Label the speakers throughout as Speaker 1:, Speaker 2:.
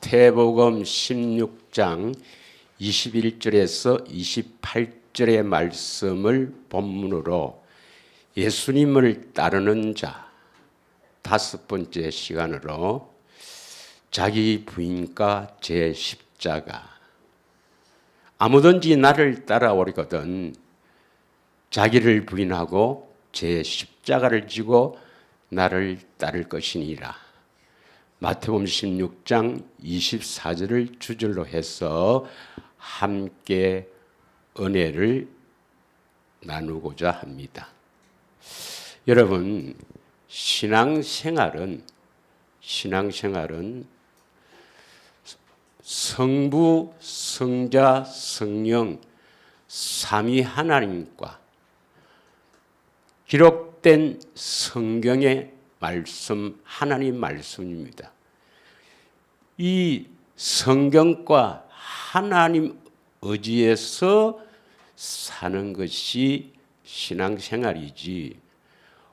Speaker 1: 마태복음 16장 21절에서 28절의 말씀을 본문으로 예수님을 따르는 자 다섯 번째 시간으로 자기 부인과 제 십자가. 아무든지 나를 따라오려거든 자기를 부인하고 제 십자가를 지고 나를 따를 것이니라. 마태복음 16장 24절을 주절로 해서 함께 은혜를 나누고자 합니다. 여러분, 신앙생활은 성부, 성자, 성령 삼위 하나님과 기록된 성경의 말씀, 하나님 말씀입니다. 이 성경과 하나님 의지에서 사는 것이 신앙생활이지,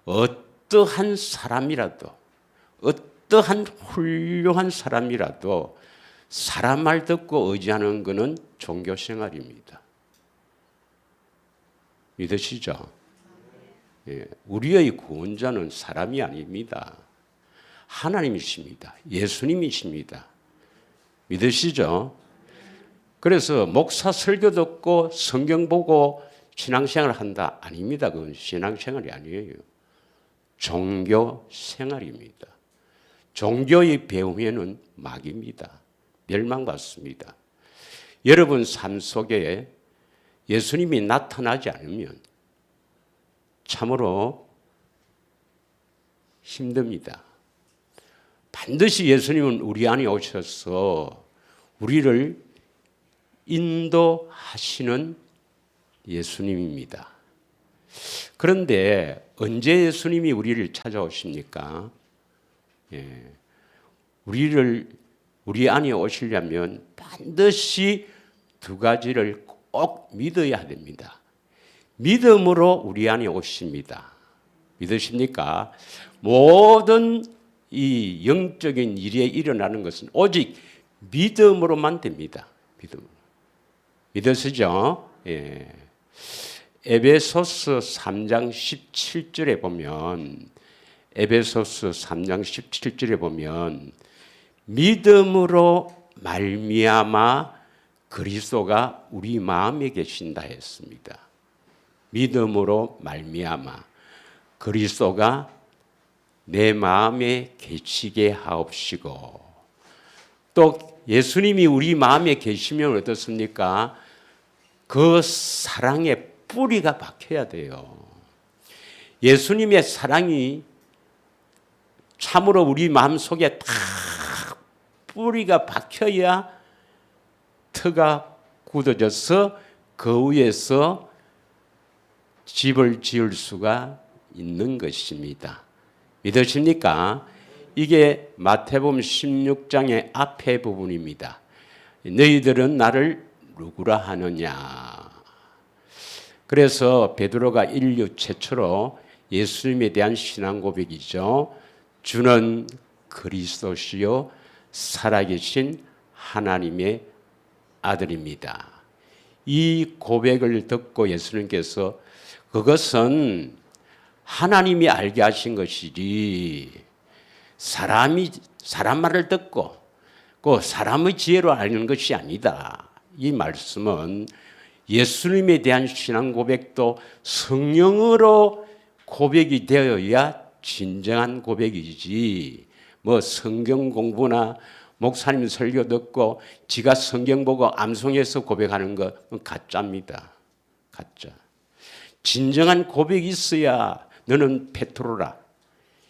Speaker 1: 어떠한 사람이라도, 어떠한 훌륭한 사람이라도 사람 말 듣고 의지하는 것은 종교생활입니다. 믿으시죠? 우리의 구원자는 사람이 아닙니다. 하나님이십니다. 예수님이십니다. 믿으시죠? 그래서 목사 설교 듣고 성경 보고 신앙생활을 한다? 아닙니다. 그건 신앙생활이 아니에요. 종교생활입니다. 종교의 배후에는 마귀입니다. 멸망받습니다. 여러분 삶 속에 예수님이 나타나지 않으면 참으로 힘듭니다. 반드시 예수님은 우리 안에 오셔서 우리를 인도하시는 예수님입니다. 그런데 언제 예수님이 우리를 찾아오십니까? 우리 안에 오시려면 반드시 두 가지를 꼭 믿어야 됩니다. 믿음으로 우리 안에 오십니다. 믿으십니까? 모든 이 영적인 일에 일어나는 것은 오직 믿음으로만 됩니다. 믿으시죠? 예. 에베소서 3장 17절에 보면, 믿음으로 말미암아 그리스도가 우리 마음에 계신다 했습니다. 믿음으로 말미암아 그리스도가 내 마음에 계시게 하옵시고, 또 예수님이 우리 마음에 계시면 어떻습니까? 그 사랑에 뿌리가 박혀야 돼요. 예수님의 사랑이 참으로 우리 마음속에 다 뿌리가 박혀야 터가 굳어져서 그 위에서 집을 지을 수가 있는 것입니다. 믿으십니까? 이게 마태복음 16장의 앞에 부분입니다. 너희들은 나를 누구라 하느냐. 그래서 베드로가 인류 최초로 예수님에 대한 신앙 고백이죠. 주는 그리스도시요 살아계신 하나님의 아들입니다. 이 고백을 듣고 예수님께서 그것은 하나님이 알게 하신 것이지 사람 말을 듣고 그 사람의 지혜로 알는 것이 아니다. 이 말씀은 예수님에 대한 신앙 고백도 성령으로 고백이 되어야 진정한 고백이지, 뭐 성경 공부나 목사님 설교 듣고 지가 성경 보고 암송해서 고백하는 건 가짜입니다. 가짜. 진정한 고백이 있어야 너는 베드로라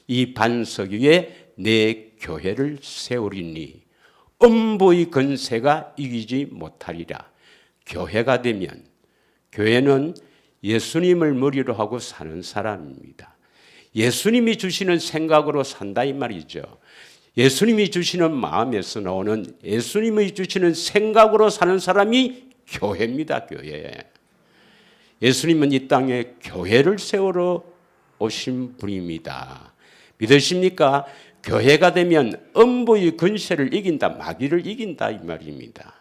Speaker 1: 이 반석 위에 내 교회를 세우리니 음부의 권세가 이기지 못하리라. 교회가 되면, 교회는 예수님을 머리로 하고 사는 사람입니다. 예수님이 주시는 생각으로 산다 이 말이죠. 예수님이 주시는 마음에서 나오는 예수님이 주시는 생각으로 사는 사람이 교회입니다. 교회. 예수님은 이 땅에 교회를 세우러 오신 분입니다. 믿으십니까? 교회가 되면 음부의 권세를 이긴다, 마귀를 이긴다 이 말입니다.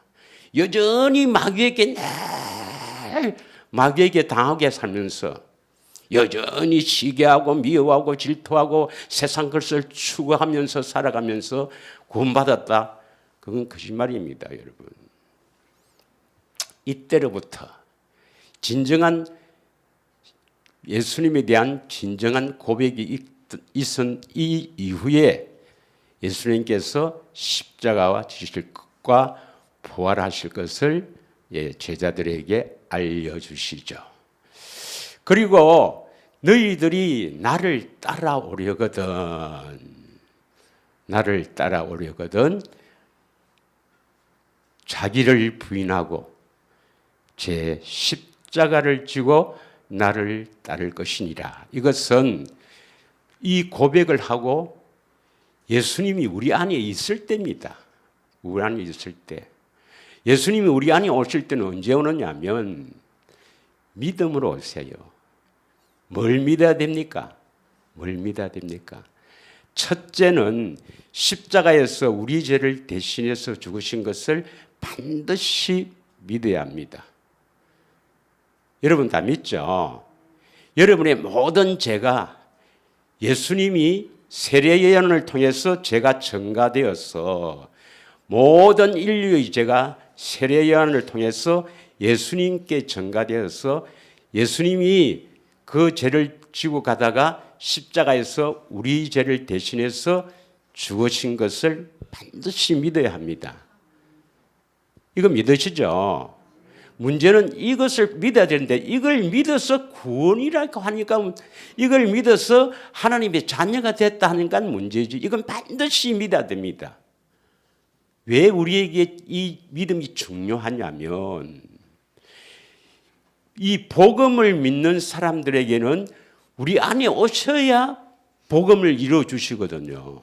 Speaker 1: 여전히 마귀에게 당하게 살면서 여전히 시기하고 미워하고 질투하고 세상 것을 추구하면서 살아가면서 구원받았다. 그건 거짓말입니다, 여러분. 이때로부터 진정한 예수님에 대한 진정한 고백이 있은 이 이후에 예수님께서 십자가와 지실 것과 부활하실 것을 제자들에게 알려주시죠. 그리고 너희들이 나를 따라오려거든 자기를 부인하고 제 십자가를 지고 나를 따를 것이니라. 이것은 이 고백을 하고 예수님이 우리 안에 있을 때입니다. 우리 안에 있을 때. 예수님이 우리 안에 오실 때는 언제 오느냐면 믿음으로 오세요. 뭘 믿어야 됩니까? 첫째는 십자가에서 우리 죄를 대신해서 죽으신 것을 반드시 믿어야 합니다. 여러분 다 믿죠? 여러분의 모든 죄가 예수님이 세례 예언을 통해서 죄가 전가되어서 모든 인류의 죄가 세례 예언을 통해서 예수님께 전가되어서 예수님이 그 죄를 지고 가다가 십자가에서 우리 죄를 대신해서 죽으신 것을 반드시 믿어야 합니다. 이거 믿으시죠? 문제는 이것을 믿어야 되는데 이걸 믿어서 구원이라고 하니까 이걸 믿어서 하나님의 자녀가 됐다 하니까 문제지. 이건 반드시 믿어야 됩니다. 왜 우리에게 이 믿음이 중요하냐면 이 복음을 믿는 사람들에게는 우리 안에 오셔야 복음을 이루어 주시거든요.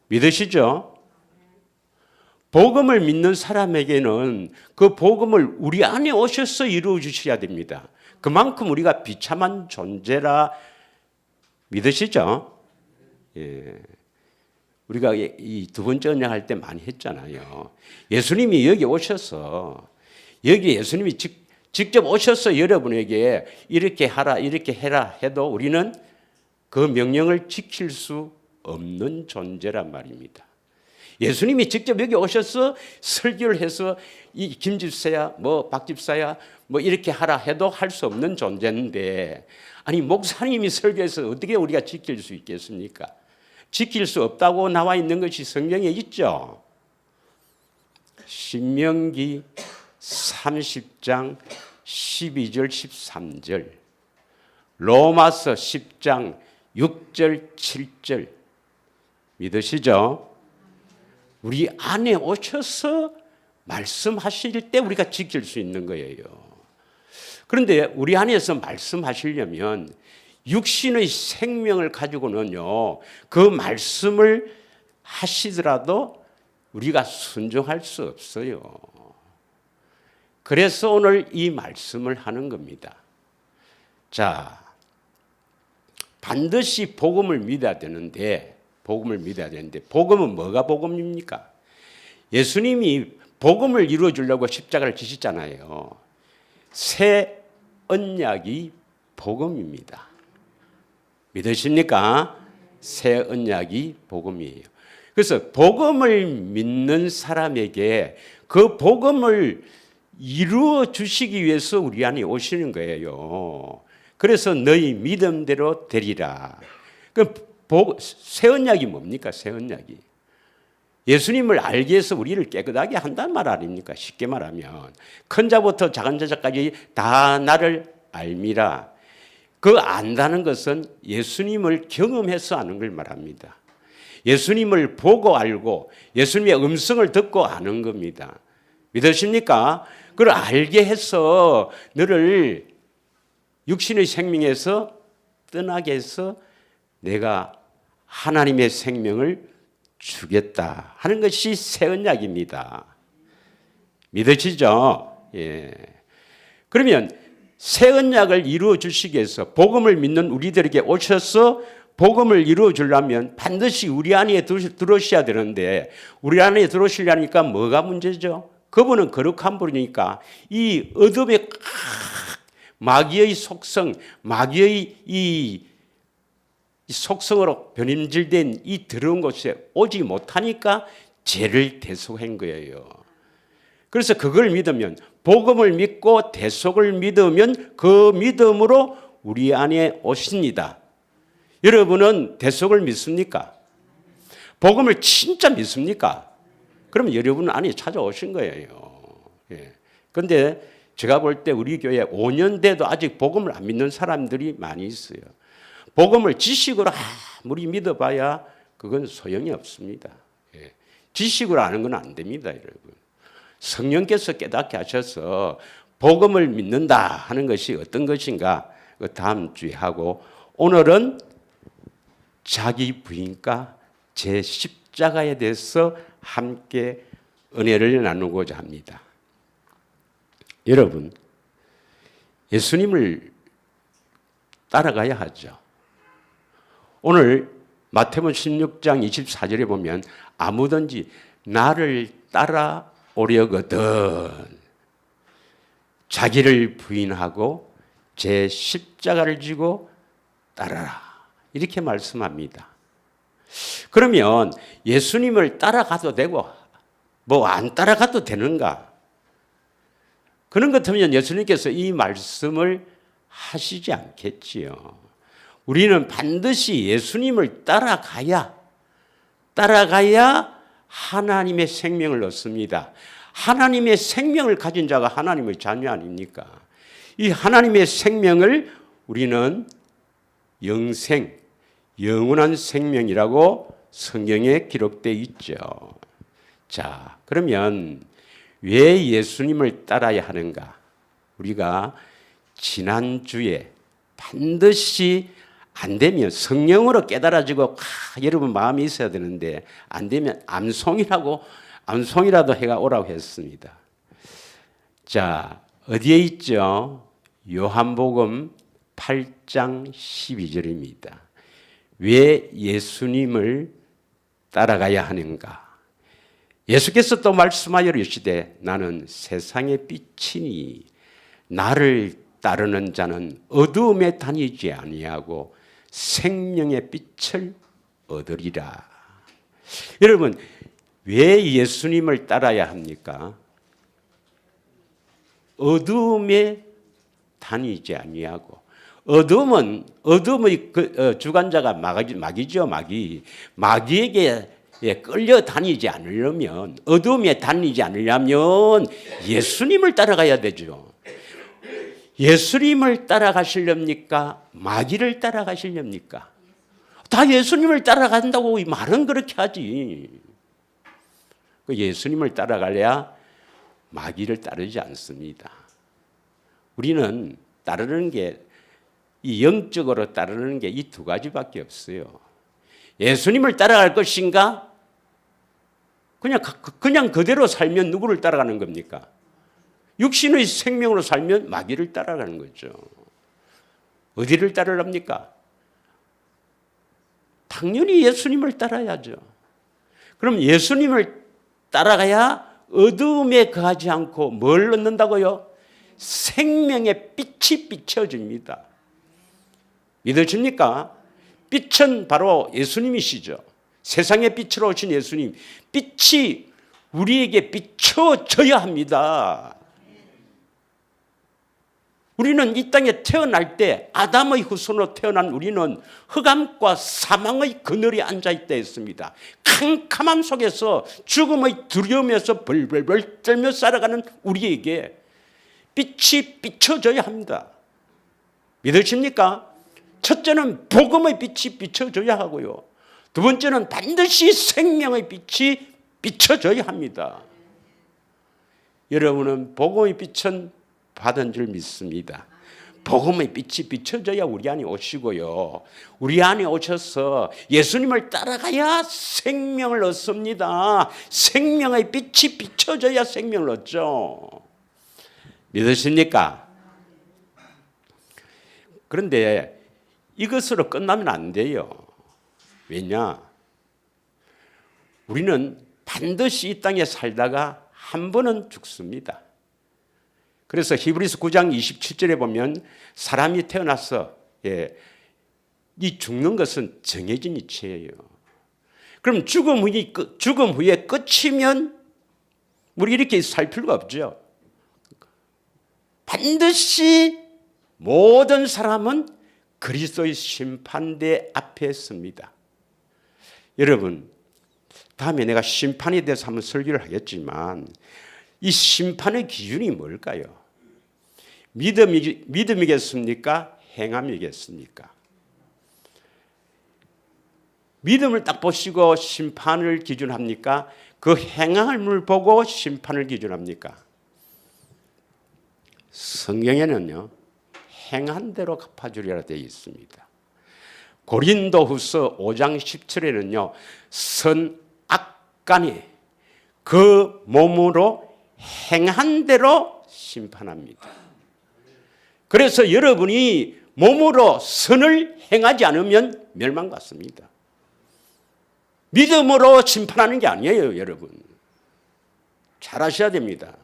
Speaker 1: 믿으시죠? 복음을 믿는 사람에게는 그 복음을 우리 안에 오셔서 이루어 주셔야 됩니다. 그만큼 우리가 비참한 존재라 믿으시죠? 예. 우리가 이 두 번째 언약할 때 많이 했잖아요. 예수님이 여기 오셔서 여기 예수님이 직접 오셔서 여러분에게 이렇게 하라 이렇게 해라 해도 우리는 그 명령을 지킬 수 없는 존재란 말입니다. 예수님이 직접 여기 오셔서 설교를 해서 이 김집사야 뭐 박집사야 뭐 이렇게 하라 해도 할 수 없는 존재인데 아니 목사님이 설교해서 어떻게 우리가 지킬 수 있겠습니까? 지킬 수 없다고 나와 있는 것이 성경에 있죠. 신명기 30장 12절 13절 로마서 10장 6절 7절 믿으시죠? 우리 안에 오셔서 말씀하실 때 우리가 지킬 수 있는 거예요. 그런데 우리 안에서 말씀하시려면 육신의 생명을 가지고는요, 그 말씀을 하시더라도 우리가 순종할 수 없어요. 그래서 오늘 이 말씀을 하는 겁니다. 자, 반드시 복음을 믿어야 되는데 복음은 뭐가 복음입니까? 예수님이 복음을 이루어 주려고 십자가를 지셨잖아요. 새 언약이 복음입니다. 믿으십니까? 새 언약이 복음이에요. 그래서 복음을 믿는 사람에게 그 복음을 이루어 주시기 위해서 우리 안에 오시는 거예요. 그래서 너희 믿음대로 되리라. 새 언약이 뭡니까? 새 언약이. 예수님을 알기 위해서 우리를 깨끗하게 한다는 말 아닙니까? 쉽게 말하면. 큰 자부터 작은 자까지 다 나를 알미라. 그 안다는 것은 예수님을 경험해서 아는 걸 말합니다. 예수님을 보고 알고 예수님의 음성을 듣고 아는 겁니다. 믿으십니까? 그걸 알게 해서 너를 육신의 생명에서 떠나게 해서 내가 하나님의 생명을 주겠다 하는 것이 새 언약입니다. 믿으시죠? 예. 그러면 새 언약을 이루어 주시기 위해서 복음을 믿는 우리들에게 오셔서 복음을 이루어 주려면 반드시 우리 안에 들어오셔야 되는데 우리 안에 들어오시려니까 뭐가 문제죠? 그분은 거룩한 분이니까 이 어둠의 마귀의 속성, 마귀의 이 속성으로 변임질된 이 더러운 곳에 오지 못하니까 죄를 대속한 거예요. 그래서 그걸 믿으면, 복음을 믿고 대속을 믿으면 그 믿음으로 우리 안에 오십니다. 여러분은 대속을 믿습니까? 복음을 진짜 믿습니까? 그러면 여러분 안에 찾아오신 거예요. 그런데 제가 볼 때 우리 교회 5년 돼도 아직 복음을 안 믿는 사람들이 많이 있어요. 복음을 지식으로 아무리 믿어봐야 그건 소용이 없습니다. 지식으로 아는 건 안 됩니다, 여러분. 성령께서 깨닫게 하셔서 복음을 믿는다 하는 것이 어떤 것인가 다음 주에 하고, 오늘은 자기 부인과 제 십자가에 대해서 함께 은혜를 나누고자 합니다. 여러분, 예수님을 따라가야 하죠. 오늘 마태복음 16장 24절에 보면 아무든지 나를 따라오려거든 자기를 부인하고 제 십자가를 지고 따라라, 이렇게 말씀합니다. 그러면 예수님을 따라가도 되고 뭐 안 따라가도 되는가? 그런 것 같으면 예수님께서 이 말씀을 하시지 않겠지요. 우리는 반드시 예수님을 따라가야 하나님의 생명을 얻습니다. 하나님의 생명을 가진 자가 하나님의 자녀 아닙니까? 이 하나님의 생명을 우리는 영생, 영원한 생명이라고 성경에 기록되어 있죠. 자, 그러면 왜 예수님을 따라야 하는가? 우리가 지난주에 반드시 안 되면 성령으로 깨달아지고 여러분 마음이 있어야 되는데 안 되면 암송이라도 해가 오라고 했습니다. 자, 어디에 있죠? 요한복음 8장 12절입니다. 왜 예수님을 따라가야 하는가? 예수께서 또 말씀하여 이르시되 나는 세상의 빛이니 나를 따르는 자는 어두움에 다니지 아니하고 생명의 빛을 얻으리라. 여러분, 왜 예수님을 따라야 합니까? 어두움에 다니지 아니하고, 어둠의 주관자가 마귀죠, 마귀. 마귀에게 끌려 다니지 않으려면, 어둠에 다니지 않으려면 예수님을 따라가야 되죠. 예수님을 따라가시렵니까? 마귀를 따라가시렵니까? 다 예수님을 따라간다고 말은 그렇게 하지. 예수님을 따라가려야 마귀를 따르지 않습니다. 우리는 따르는 게, 이 영적으로 따르는 게 이 두 가지밖에 없어요. 예수님을 따라갈 것인가? 그냥 그대로 살면 누구를 따라가는 겁니까? 육신의 생명으로 살면 마귀를 따라가는 거죠. 어디를 따르랍니까? 당연히 예수님을 따라야죠. 그럼 예수님을 따라가야 어두움에 거하지 않고 뭘 얻는다고요? 생명의 빛이 비춰집니다. 믿으십니까? 빛은 바로 예수님이시죠. 세상의 빛으로 오신 예수님. 빛이 우리에게 비춰져야 합니다. 우리는 이 땅에 태어날 때 아담의 후손으로 태어난 우리는 흑암과 사망의 그늘에 앉아있다 했습니다. 캄캄함 속에서 죽음의 두려움에서 벌벌벌 떨며 살아가는 우리에게 빛이 비춰져야 합니다. 믿으십니까? 첫째는 복음의 빛이 비춰져야 하고요. 두 번째는 반드시 생명의 빛이 비춰져야 합니다. 여러분은 복음의 빛은 받은 줄 믿습니다. 복음의 빛이 비춰져야 우리 안에 오시고요. 우리 안에 오셔서 예수님을 따라가야 생명을 얻습니다. 생명의 빛이 비춰져야 생명을 얻죠. 믿으십니까? 그런데 이것으로 끝나면 안 돼요. 왜냐? 우리는 반드시 이 땅에 살다가 한 번은 죽습니다. 그래서 히브리서 9장 27절에 보면 사람이 태어나서 이 죽는 것은 정해진 이치예요. 그럼 죽음 후에 끝이면 우리 이렇게 살 필요가 없죠. 반드시 모든 사람은 그리스도의 심판대 앞에 섭니다. 여러분, 다음에 내가 심판에 대해서 한번 설교를 하겠지만 이 심판의 기준이 뭘까요? 믿음이겠습니까? 행함이겠습니까? 믿음을 딱 보시고 심판을 기준합니까? 그 행함을 보고 심판을 기준합니까? 성경에는요, 행한 대로 갚아주리라 되어 있습니다. 고린도후서 5장 10절에는요, 선악간에 그 몸으로 행한 대로 심판합니다. 그래서 여러분이 몸으로 선을 행하지 않으면 멸망받습니다. 믿음으로 심판하는 게 아니에요, 여러분. 잘 아셔야 됩니다.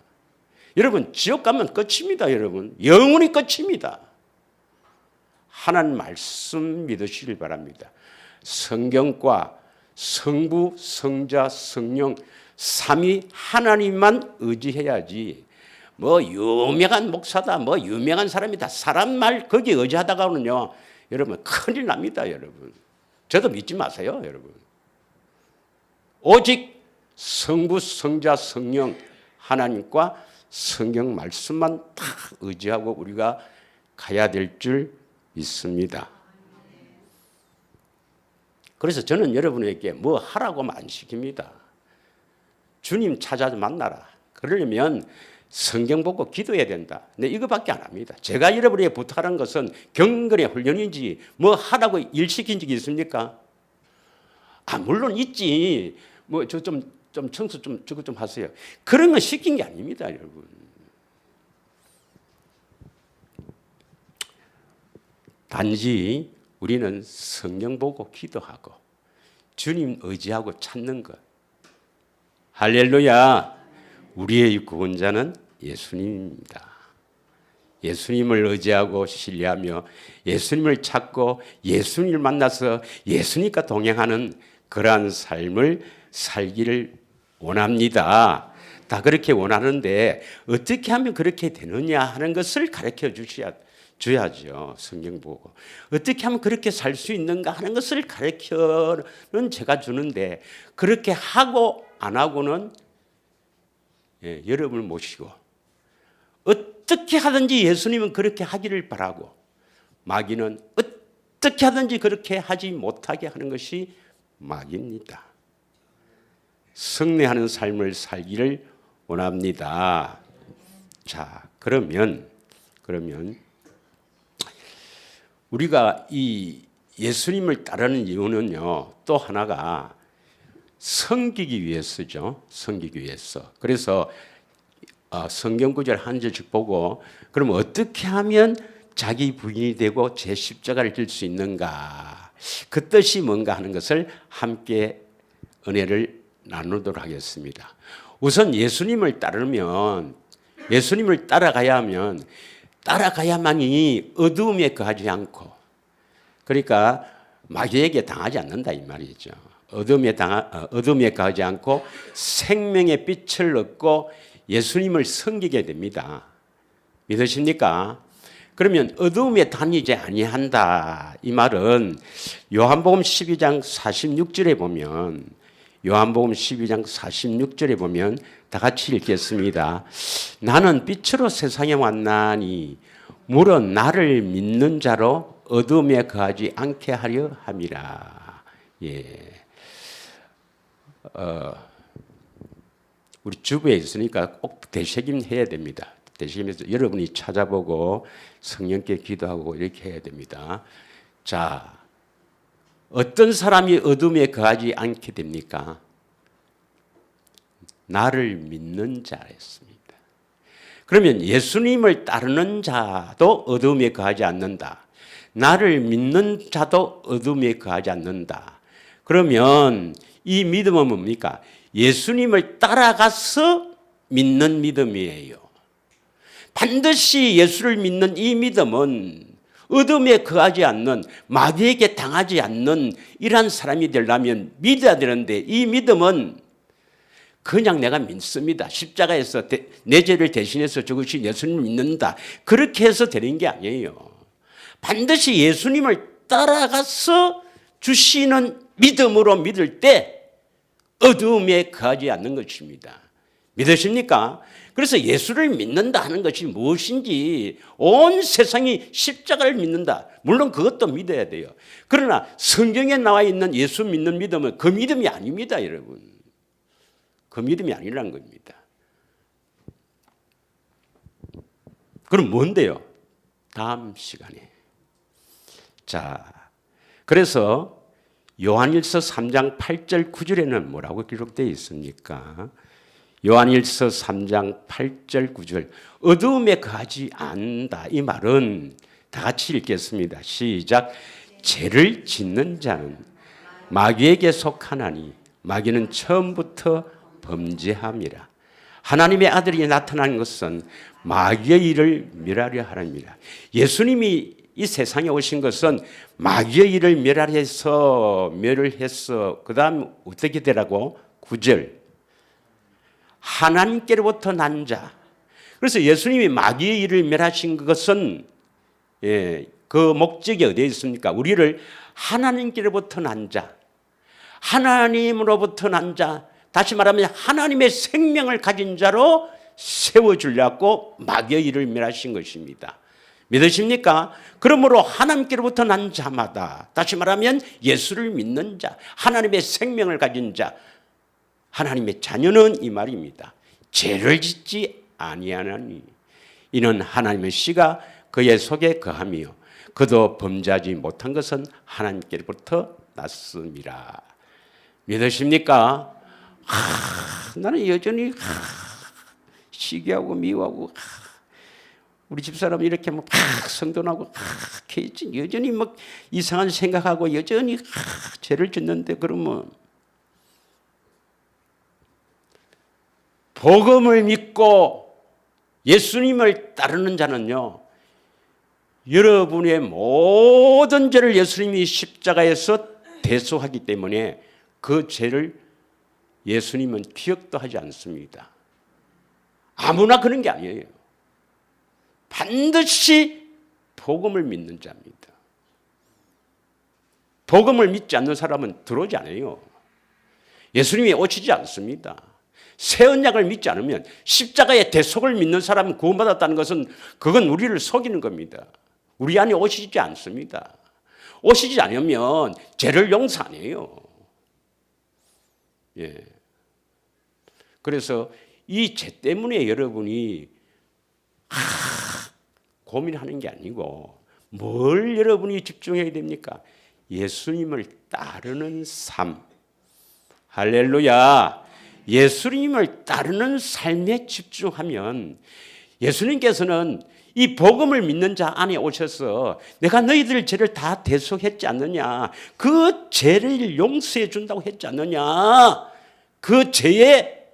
Speaker 1: 여러분, 지옥 가면 끝입니다, 여러분. 영원히 끝입니다. 하나님 말씀 믿으시길 바랍니다. 성경과 성부, 성자, 성령 삼위 하나님만 의지해야지 뭐 유명한 목사다, 뭐 유명한 사람이다, 사람 말 거기에 의지하다가는요, 여러분 큰일 납니다, 여러분. 저도 믿지 마세요, 여러분. 오직 성부, 성자, 성령 하나님과 성경 말씀만 다 의지하고 우리가 가야 될 줄 믿습니다. 그래서 저는 여러분에게 뭐 하라고 안 시킵니다. 주님 찾아 만나라. 그러려면 성경 보고 기도해야 된다. 네, 이거밖에 안 합니다. 제가 여러분에게 부탁하는 것은 경건의 훈련인지 뭐 하라고 일 시킨 적이 있습니까? 물론 있지. 뭐 저 좀 청소 저거 좀 하세요. 그런 건 시킨 게 아닙니다, 여러분. 단지 우리는 성경 보고 기도하고 주님 의지하고 찾는 것. 할렐루야. 우리의 구원자는 예수님입니다. 예수님을 의지하고 신뢰하며 예수님을 찾고 예수님을 만나서 예수님과 동행하는 그러한 삶을 살기를 원합니다. 다 그렇게 원하는데 어떻게 하면 그렇게 되느냐 하는 것을 가르쳐 줘야죠. 성경 보고. 어떻게 하면 그렇게 살 수 있는가 하는 것을 가르쳐는 제가 주는데 그렇게 하고 안 하고는 여러분을 모시고 어떻게 하든지 예수님은 그렇게 하기를 바라고 마귀는 어떻게 하든지 그렇게 하지 못하게 하는 것이 마귀입니다. 성례하는 삶을 살기를 원합니다. 자, 그러면 우리가 이 예수님을 따르는 이유는요, 또 하나가 섬기기 위해서죠. 섬기기 위해서. 그래서 성경 구절 한 절씩 보고 그럼 어떻게 하면 자기 부인이 되고 제 십자가를 질 수 있는가? 그 뜻이 뭔가 하는 것을 함께 은혜를 나누도록 하겠습니다. 우선 예수님을 따라가야만이 어두움에 거하지 않고, 그러니까 마귀에게 당하지 않는다 이 말이죠. 어둠에 거하지 않고 생명의 빛을 얻고 예수님을 섬기게 됩니다. 믿으십니까? 그러면 어둠에 다니지 아니한다 이 말은 요한복음 12장 46절에 보면 다 같이 읽겠습니다. 나는 빛으로 세상에 왔나니 물은 나를 믿는 자로 어둠에 거하지 않게 하려 함이라. 우리 주부에 있으니까 꼭 되새김해야 됩니다. 되새김해서 여러분이 찾아보고 성령께 기도하고 이렇게 해야 됩니다. 자, 어떤 사람이 어둠에 거하지 않게 됩니까? 나를 믿는 자였습니다. 그러면 예수님을 따르는 자도 어둠에 거하지 않는다. 나를 믿는 자도 어둠에 거하지 않는다. 그러면 이 믿음은 뭡니까? 예수님을 따라가서 믿는 믿음이에요. 반드시 예수를 믿는 이 믿음은 어둠에 거하지 않는, 마귀에게 당하지 않는 이러한 사람이 되려면 믿어야 되는데, 이 믿음은 그냥 내가 믿습니다, 십자가에서 내 죄를 대신해서 죽으신 예수님을 믿는다, 그렇게 해서 되는 게 아니에요. 반드시 예수님을 따라가서 주시는 믿음으로 믿을 때 어둠에 거하지 않는 것입니다. 믿으십니까? 그래서 예수를 믿는다 하는 것이 무엇인지, 온 세상이 십자가를 믿는다, 물론 그것도 믿어야 돼요. 그러나 성경에 나와 있는 예수 믿는 믿음은 그 믿음이 아닙니다, 여러분. 그 믿음이 아니라는 겁니다. 그럼 뭔데요? 다음 시간에. 자, 그래서 요한일서 3장 8절 9절에는 뭐라고 기록되어 있습니까? 요한일서 3장 8절 9절, 어두움에 거하지 않는다, 이 말은 다 같이 읽겠습니다. 시작. 죄를 짓는 자는 마귀에게 속하나니 마귀는 처음부터 범죄함이라. 하나님의 아들이 나타난 것은 마귀의 일을 멸하려 하랍니다. 예수님이 이 세상에 오신 것은 마귀의 일을 멸을 해서 그 다음 어떻게 되라고? 9절. 하나님께로부터 난 자. 그래서 예수님이 마귀의 일을 멸하신 것은 그 목적이 어디에 있습니까? 우리를 하나님께로부터 난 자, 하나님으로부터 난 자, 다시 말하면 하나님의 생명을 가진 자로 세워주려고 마귀의 일을 멸하신 것입니다. 믿으십니까? 그러므로 하나님께로부터 난 자마다, 다시 말하면 예수를 믿는 자, 하나님의 생명을 가진 자, 하나님의 자녀는 이 말입니다. 죄를 짓지 아니하나니 이는 하나님의 씨가 그의 속에 거하며 그도 범죄하지 못한 것은 하나님께로부터 났습니다. 믿으십니까? 나는 여전히 시기하고 미워하고, 우리 집사람이 이렇게 막 성도나고 여전히 막 이상한 생각하고 여전히 죄를 짓는데, 그러면 복음을 믿고 예수님을 따르는 자는요, 여러분의 모든 죄를 예수님이 십자가에서 대속하기 때문에 그 죄를 예수님은 기억도 하지 않습니다. 아무나 그런 게 아니에요. 반드시 복음을 믿는 자입니다. 복음을 믿지 않는 사람은 들어오지 않아요. 예수님이 오시지 않습니다. 새 언약을 믿지 않으면, 십자가의 대속을 믿는 사람은 구원받았다는 것은 그건 우리를 속이는 겁니다. 우리 안에 오시지 않습니다. 오시지 않으면 죄를 용서 안 해요. 예. 그래서 이 죄 때문에 여러분이 고민하는 게 아니고, 뭘 여러분이 집중해야 됩니까? 예수님을 따르는 삶. 할렐루야. 예수님을 따르는 삶에 집중하면, 예수님께서는 이 복음을 믿는 자 안에 오셔서 내가 너희들 죄를 다 대속했지 않느냐, 그 죄를 용서해 준다고 했지 않느냐, 그 죄에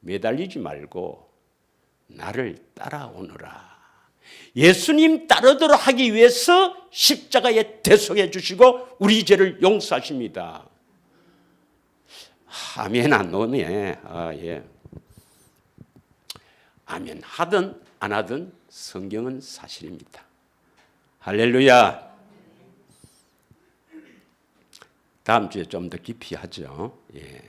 Speaker 1: 매달리지 말고 나를 따라오너라. 예수님 따르도록 하기 위해서 십자가에 대속해 주시고 우리 죄를 용서하십니다. 아멘 안 노네. 예. 아멘 하든 안 하든 성경은 사실입니다. 할렐루야. 다음 주에 좀 더 깊이 하죠. 예.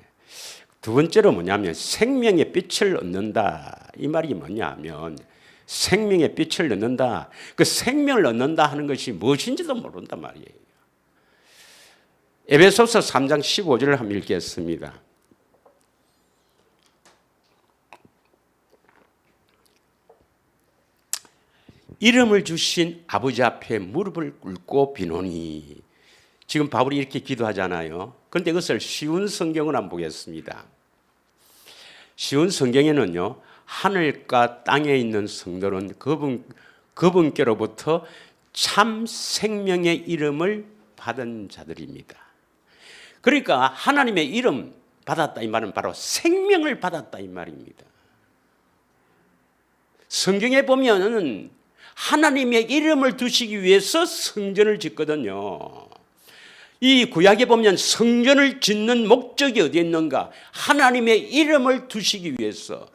Speaker 1: 두 번째로 뭐냐면 생명의 빛을 얻는다. 이 말이 뭐냐면 생명의 빛을 얻는다. 그 생명을 얻는다 하는 것이 무엇인지도 모른단 말이에요. 에베소서 3장 15절을 한번 읽겠습니다. 이름을 주신 아버지 앞에 무릎을 꿇고 비노니. 지금 바울이 이렇게 기도하잖아요. 그런데 그것을 쉬운 성경을 한번 보겠습니다. 쉬운 성경에는요, 하늘과 땅에 있는 성도는 그분께로부터 참 생명의 이름을 받은 자들입니다. 그러니까 하나님의 이름 받았다 이 말은 바로 생명을 받았다 이 말입니다. 성경에 보면 하나님의 이름을 두시기 위해서 성전을 짓거든요. 이 구약에 보면 성전을 짓는 목적이 어디에 있는가? 하나님의 이름을 두시기 위해서.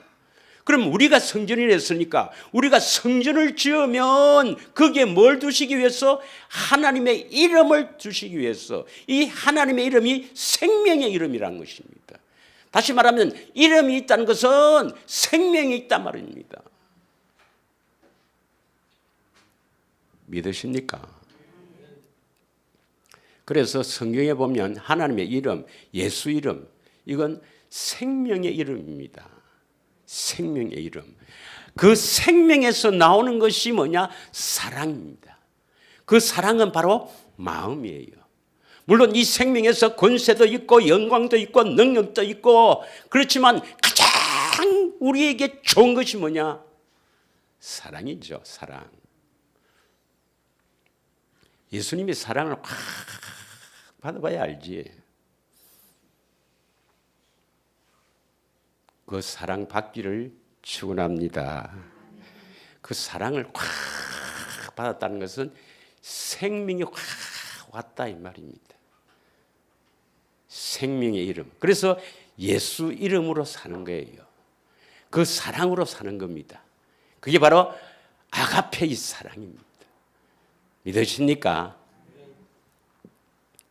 Speaker 1: 그럼 우리가 성전이 됐으니까 우리가 성전을 지으면 거기에 뭘 두시기 위해서? 하나님의 이름을 두시기 위해서. 이 하나님의 이름이 생명의 이름이라는 것입니다. 다시 말하면 이름이 있다는 것은 생명이 있단 말입니다. 믿으십니까? 그래서 성경에 보면 하나님의 이름, 예수 이름, 이건 생명의 이름입니다. 생명의 이름. 그 생명에서 나오는 것이 뭐냐? 사랑입니다. 그 사랑은 바로 마음이에요. 물론 이 생명에서 권세도 있고 영광도 있고 능력도 있고 그렇지만 가장 우리에게 좋은 것이 뭐냐? 사랑이죠. 사랑. 예수님이 사랑을 확 받아봐야 알지. 그 사랑 받기를 축원합니다. 그 사랑을 확 받았다는 것은 생명이 확 왔다 이 말입니다. 생명의 이름. 그래서 예수 이름으로 사는 거예요. 그 사랑으로 사는 겁니다. 그게 바로 아가페의 사랑입니다. 믿으십니까?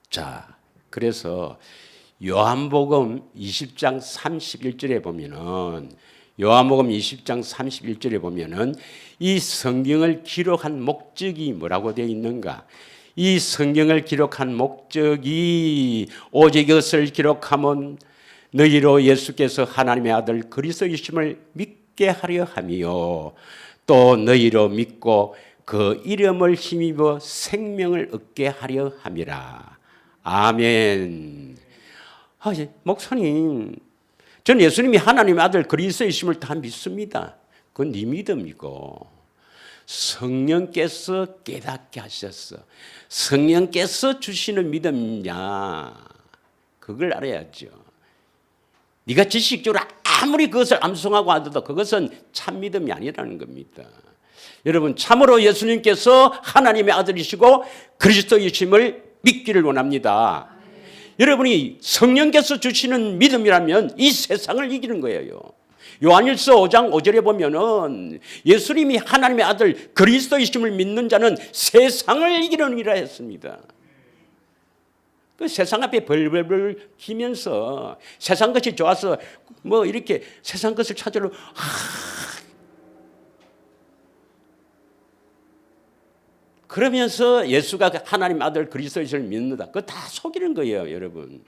Speaker 1: 자, 그래서 요한복음 20장 31절에 보면은 요한복음 20장 31절에 보면은 이 성경을 기록한 목적이 뭐라고 되어 있는가? 이 성경을 기록한 목적이 오직 이것을 기록하면 너희로 예수께서 하나님의 아들 그리스도이심을 믿게 하려 함이요 또 너희로 믿고 그 이름을 힘입어 생명을 얻게 하려 함이라. 아멘. 목사님, 전 예수님이 하나님의 아들 그리스도이심을 다 믿습니다. 그건 네 믿음이고 성령께서 깨닫게 하셨어. 성령께서 주시는 믿음이냐, 그걸 알아야죠. 네가 지식적으로 아무리 그것을 암송하고 하더라도 그것은 참 믿음이 아니라는 겁니다. 여러분, 참으로 예수님께서 하나님의 아들이시고 그리스도이심을 믿기를 원합니다. 여러분이 성령께서 주시는 믿음이라면 이 세상을 이기는 거예요. 요한일서 5장 5절에 보면은 예수님이 하나님의 아들 그리스도이심을 믿는 자는 세상을 이기느니라 했습니다. 그 세상 앞에 벌벌벌 기면서 세상 것이 좋아서 뭐 이렇게 세상 것을 찾으러 그러면서 예수가 하나님 아들 그리스도이심을 믿는다. 그거 다 속이는 거예요, 여러분.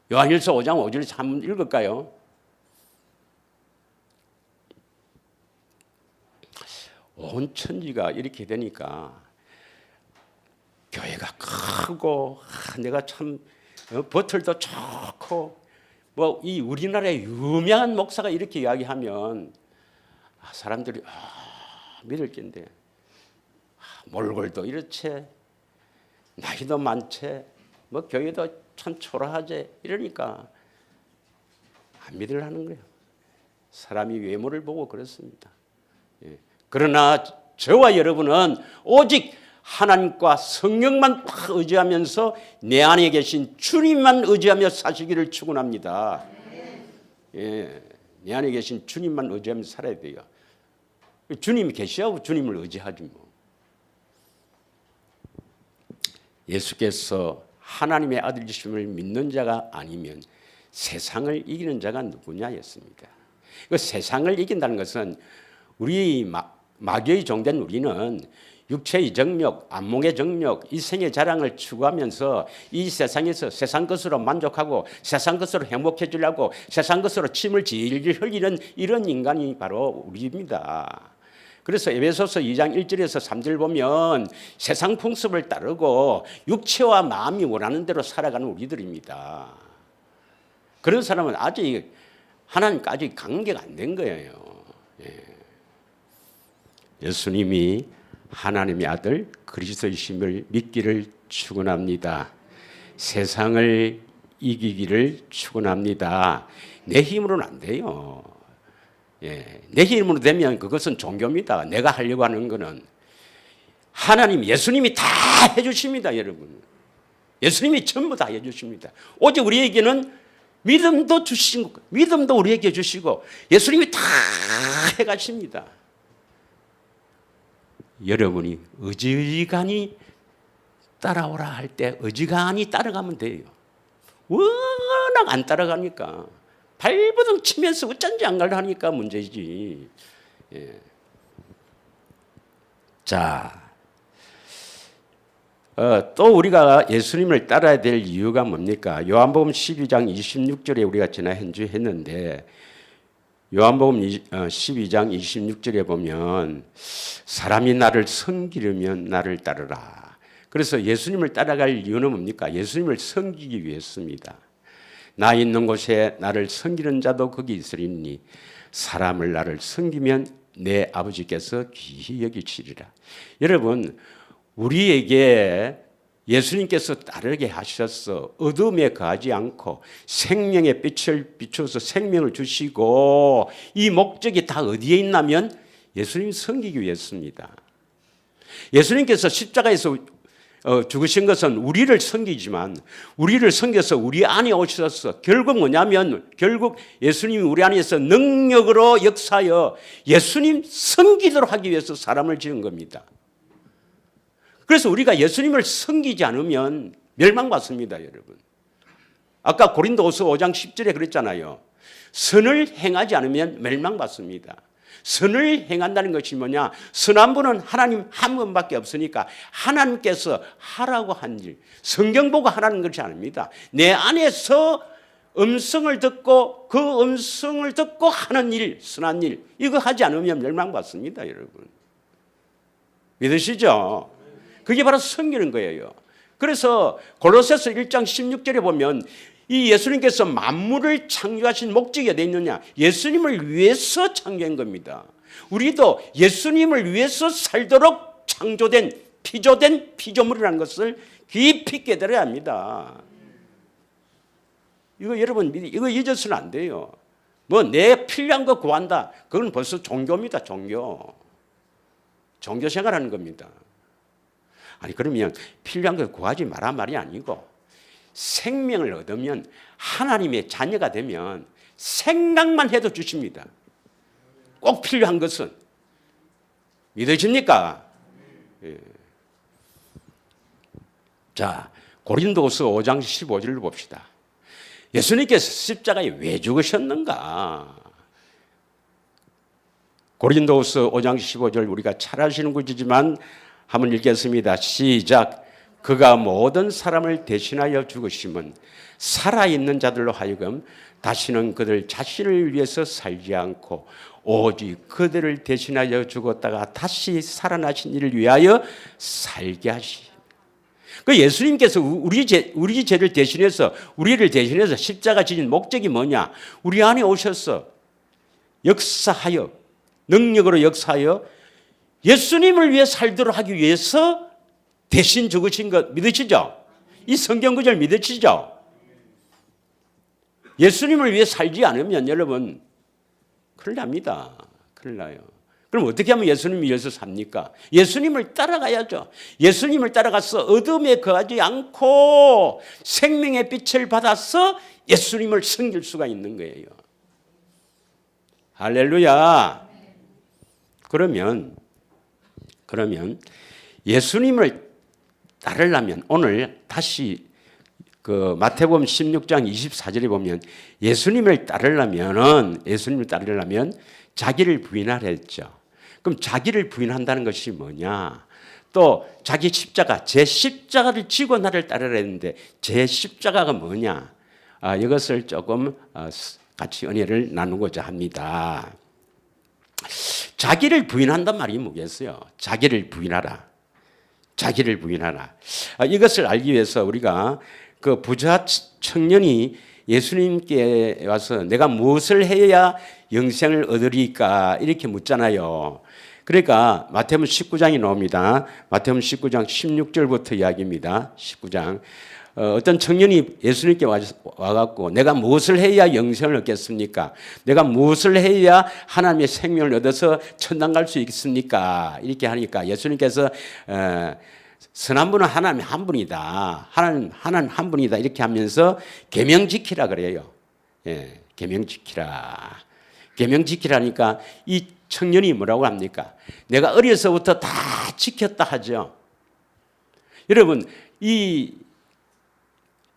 Speaker 1: 요한일서 5장 5절 한번 읽을까요? 온 천지가 이렇게 되니까 교회가 크고 내가 참 버틀도 좋고 뭐 이 우리나라의 유명한 목사가 이렇게 이야기하면 사람들이 믿을 겐데 몰골도 이렇지 나이도 많지 뭐 교회도 참 초라하지 이러니까 안 믿으려는 거예요. 사람이 외모를 보고 그렇습니다. 예. 그러나 저와 여러분은 오직 하나님과 성령만 의지하면서 내 안에 계신 주님만 의지하며 사시기를 축원합니다. 예, 내 안에 계신 주님만 의지하며 살아야 돼요. 주님이 계시하고 주님을 의지하지 뭐. 예수께서 하나님의 아들이심을 믿는 자가 아니면 세상을 이기는 자가 누구냐였습니다. 그 세상을 이긴다는 것은 우리 마귀의 종된 우리는 육체의 정욕, 안목의 정욕, 이생의 자랑을 추구하면서 이 세상에서 세상 것으로 만족하고 세상 것으로 행복해지려고 세상 것으로 침을 질질 흘리는 이런 인간이 바로 우리입니다. 그래서 에베소서 2장 1절에서 3절 보면 세상 풍습을 따르고 육체와 마음이 원하는 대로 살아가는 우리들입니다. 그런 사람은 아직 하나님과 아직 관계가 안 된 거예요. 예수님이 하나님의 아들 그리스도이심을 믿기를 축원합니다. 세상을 이기기를 축원합니다. 내 힘으로는 안 돼요. 예, 내 힘으로 되면 그것은 종교입니다. 내가 하려고 하는 거는 하나님, 예수님이 다 해주십니다, 여러분. 예수님이 전부 다 해주십니다. 오직 우리에게는 믿음도 주시고, 믿음도 우리에게 주시고, 예수님이 다 해가십니다. 여러분이 어지간히 따라오라 할 때 어지간히 따라가면 돼요. 워낙 안 따라가니까 발버둥 치면서 어쩐지 안 가려니까 문제지. 예. 자, 또 우리가 예수님을 따라야 될 이유가 뭡니까? 요한복음 12장 26절에 우리가 지난 현주 했는데, 요한복음 12장 26절에 보면 사람이 나를 섬기려면 나를 따르라. 그래서 예수님을 따라갈 이유는 뭡니까? 예수님을 섬기기 위해서입니다. 나 있는 곳에 나를 섬기는 자도 거기 있으리니 사람을 나를 섬기면 내 아버지께서 귀히 여기시리라. 여러분, 우리에게 예수님께서 따르게 하셔서 어둠에 거하지 않고 생명의 빛을 비춰서 생명을 주시고, 이 목적이 다 어디에 있냐면 예수님 섬기기 위해서입니다. 예수님께서 십자가에서 죽으신 것은 우리를 섬기지만, 우리를 섬겨서 우리 안에 오셔서 결국 뭐냐면, 결국 예수님이 우리 안에서 능력으로 역사하여 예수님 섬기도록 하기 위해서 사람을 지은 겁니다. 그래서 우리가 예수님을 섬기지 않으면 멸망받습니다, 여러분. 아까 고린도후서 5장 10절에 그랬잖아요. 선을 행하지 않으면 멸망받습니다. 선을 행한다는 것이 뭐냐? 선한 분은 하나님 한 분밖에 없으니까 하나님께서 하라고 한 일, 성경 보고 하라는 것이 아닙니다. 내 안에서 음성을 듣고 그 음성을 듣고 하는 일, 선한 일, 이거 하지 않으면 멸망받습니다, 여러분. 믿으시죠? 그게 바로 섬기는 거예요. 그래서 골로새서 1장 16절에 보면 이 예수님께서 만물을 창조하신 목적이 어디 있느냐? 예수님을 위해서 창조한 겁니다. 우리도 예수님을 위해서 살도록 창조된, 피조된 피조물이라는 것을 깊이 깨달아야 합니다. 이거 여러분, 이거 잊어서는 안 돼요. 뭐 내 필요한 거 구한다, 그건 벌써 종교입니다. 종교 생활하는 겁니다. 아니, 그러면 필요한 걸 구하지 마라 말이 아니고, 생명을 얻으면, 하나님의 자녀가 되면 생각만 해도 주십니다. 꼭 필요한 것은. 믿으십니까? 예. 자, 고린도후서 5장 15절을 봅시다. 예수님께서 십자가에 왜 죽으셨는가? 고린도후서 5장 15절 우리가 잘 아시는 구절이지만 한번 읽겠습니다. 시작. 그가 모든 사람을 대신하여 죽으심은 살아있는 자들로 하여금 다시는 그들 자신을 위해서 살지 않고 오직 그들을 대신하여 죽었다가 다시 살아나신 이를 위하여 살게 하시. 그 예수님께서 우리 죄를 대신해서, 우리를 대신해서 십자가 지신 목적이 뭐냐? 우리 안에 오셔서 역사하여, 능력으로 역사하여 예수님을 위해 살도록 하기 위해서 대신 죽으신 것 믿으시죠? 이 성경 구절 믿으시죠? 예수님을 위해 살지 않으면 여러분 큰일 납니다. 큰일 나요. 그럼 어떻게 하면 예수님을 위해서 삽니까? 예수님을 따라가야죠. 예수님을 따라가서 어둠에 거하지 않고 생명의 빛을 받아서 예수님을 섬길 수가 있는 거예요. 할렐루야. 그러면 예수님을 따르려면 오늘 다시 그 마태복음 16장 24절에 보면 예수님을 따르려면 자기를 부인하라 했죠. 그럼 자기를 부인한다는 것이 뭐냐? 또 자기 십자가, 제 십자가를 지고 나를 따르라 했는데 제 십자가가 뭐냐? 이것을 조금 같이 은혜를 나누고자 합니다. 자기를 부인한단 말이 뭐겠어요? 자기를 부인하라. 자기를 부인하라. 이것을 알기 위해서 우리가 그 부자 청년이 예수님께 와서 내가 무엇을 해야 영생을 얻으리까 이렇게 묻잖아요. 그러니까 마태복음 19장이 나옵니다. 마태복음 19장 16절부터 이야기입니다. 19장 어떤 청년이 예수님께 와갖고 내가 무엇을 해야 영생을 얻겠습니까? 내가 무엇을 해야 하나님의 생명을 얻어서 천당 갈 수 있습니까? 이렇게 하니까 예수님께서 선한 분은 하나님 한 분이다. 하나님 한 분이다. 이렇게 하면서 계명 지키라 그래요. 예, 계명 지키라. 계명 지키라니까 이 청년이 뭐라고 합니까? 내가 어려서부터 다 지켰다 하죠. 여러분, 이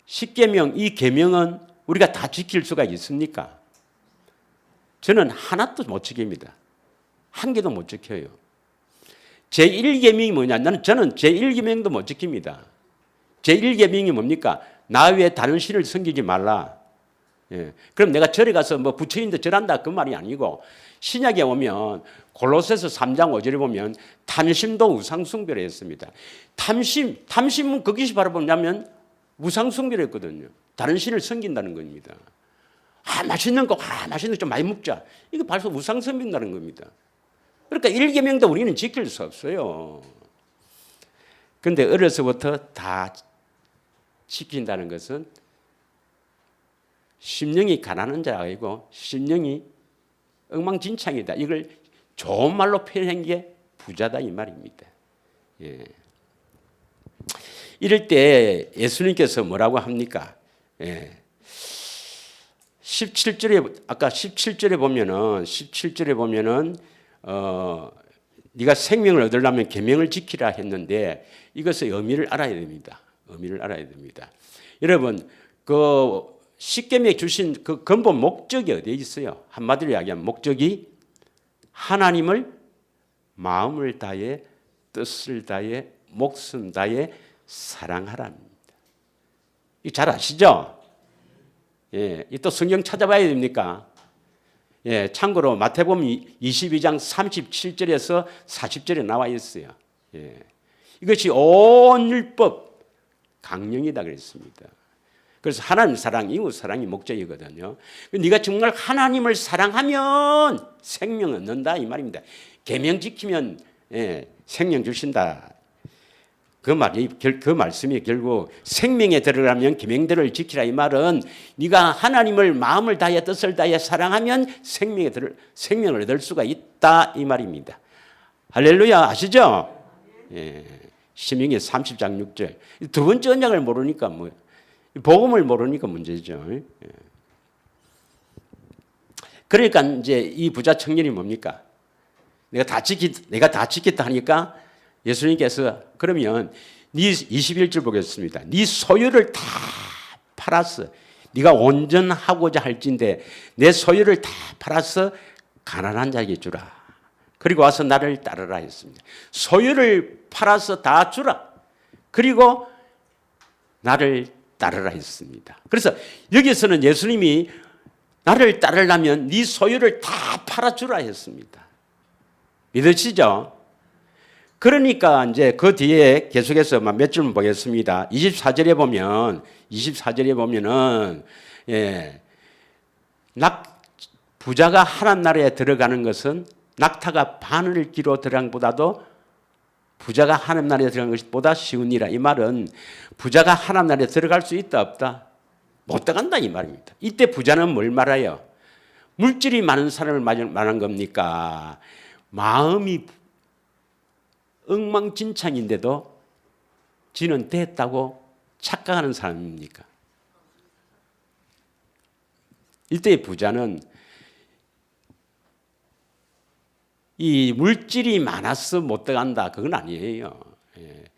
Speaker 1: 십계명, 이 계명은 우리가 다 지킬 수가 있습니까? 저는 하나도 못 지킵니다. 한 개도 못 지켜요. 제1계명이 뭐냐? 저는 제1계명도 못 지킵니다. 제1계명이 뭡니까? 나 외에 다른 신을 섬기지 말라. 예. 그럼 내가 절에 가서 뭐 부처님도 절한다 그 말이 아니고, 신약에 오면 골로새서 3장 5절에 보면 탐심도 우상숭배를 했습니다. 탐심은 그것이 바로 뭐냐면 우상숭배를 했거든요. 다른 신을 섬긴다는 겁니다. 맛있는 거 좀 많이 먹자. 이거 벌써 우상숭배한다는 겁니다. 그러니까 1계명도 우리는 지킬 수 없어요. 그런데 어려서부터 다 지킨다는 것은 심령이 가난한 자가 아니고 심령이 엉망진창이다. 이걸 좋은 말로 표현한 게 부자다 이 말입니다. 예. 이럴 때 예수님께서 뭐라고 합니까? 예. 17절에 아까 17절에 보면은 네가 생명을 얻으려면 계명을 지키라 했는데 이것의 의미를 알아야 됩니다. 의미를 알아야 됩니다. 여러분, 그 십계명에 주신 그 근본 목적이 어디에 있어요? 한마디로 이야기하면 목적이 하나님을 마음을 다해 뜻을 다해 목숨 다해 사랑하라입니다. 이 잘 아시죠? 예, 또 성경 찾아봐야 됩니까? 예, 참고로 마태복음 22장 37절에서 40절에 나와 있어요. 예, 이것이 온 율법 강령이다 그랬습니다. 그래서 하나님 사랑, 이웃 사랑이 목적이거든요. 네가 정말 하나님을 사랑하면 생명 얻는다 이 말입니다. 계명 지키면 생명 주신다. 그 말씀이 결국 생명에 들어가면 계명들을 지키라 이 말은 네가 하나님을 마음을 다해 뜻을 다해 사랑하면 생명을 얻을 수가 있다 이 말입니다. 할렐루야, 아시죠? 예, 신명기 30장 6절. 두 번째 언약을 모르니까 복음을 모르니까 문제죠. 예. 그러니까 이제 이 부자 청년이 뭡니까? 내가 다 지켰다 하니까 예수님께서 그러면 네 21절 보겠습니다. 네 소유를 다 팔았어. 네가 온전하고자 할진대 내 소유를 다 팔아서 가난한 자에게 주라. 그리고 와서 나를 따르라 했습니다. 소유를 팔아서 다 주라. 그리고 나를 따르라 했습니다. 그래서 여기서는 예수님이 나를 따르려면 네 소유를 다 팔아주라 했습니다. 믿으시죠? 그러니까 이제 그 뒤에 계속해서 몇 줄 보겠습니다. 24절에 보면은 부자가 하나님 나라에 들어가는 것은 낙타가 바늘기로 들어간 것보다도 부자가 하나님 나라에 들어가는 것보다 쉬운 일이라. 이 말은 부자가 하나님 나라에 들어갈 수 있다 없다? 못 들어간다 이 말입니다. 이때 부자는 뭘 말해요? 물질이 많은 사람을 말한 겁니까? 마음이 엉망진창인데도 지는 됐다고 착각하는 사람입니까? 이때의 부자는 이 물질이 많아서 못 들어간다 그건 아니에요.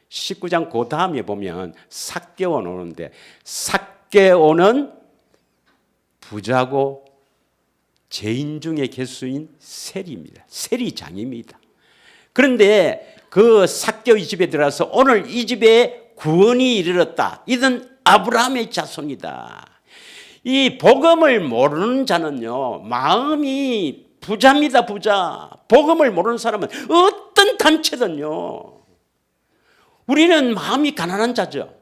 Speaker 1: 19장 그 다음에 보면 삭개오 오는데 삭개오는 부자고 죄인 중의 개수인 세리입니다. 세리장입니다. 그런데 그 삭개오 이 집에 들어가서 오늘 이 집에 구원이 이르렀다. 이는 아브라함의 자손이다. 이 복음을 모르는 자는요 마음이 부자입니다. 부자. 복음을 모르는 사람은 어떤 단체든요 우리는 마음이 가난한 자죠.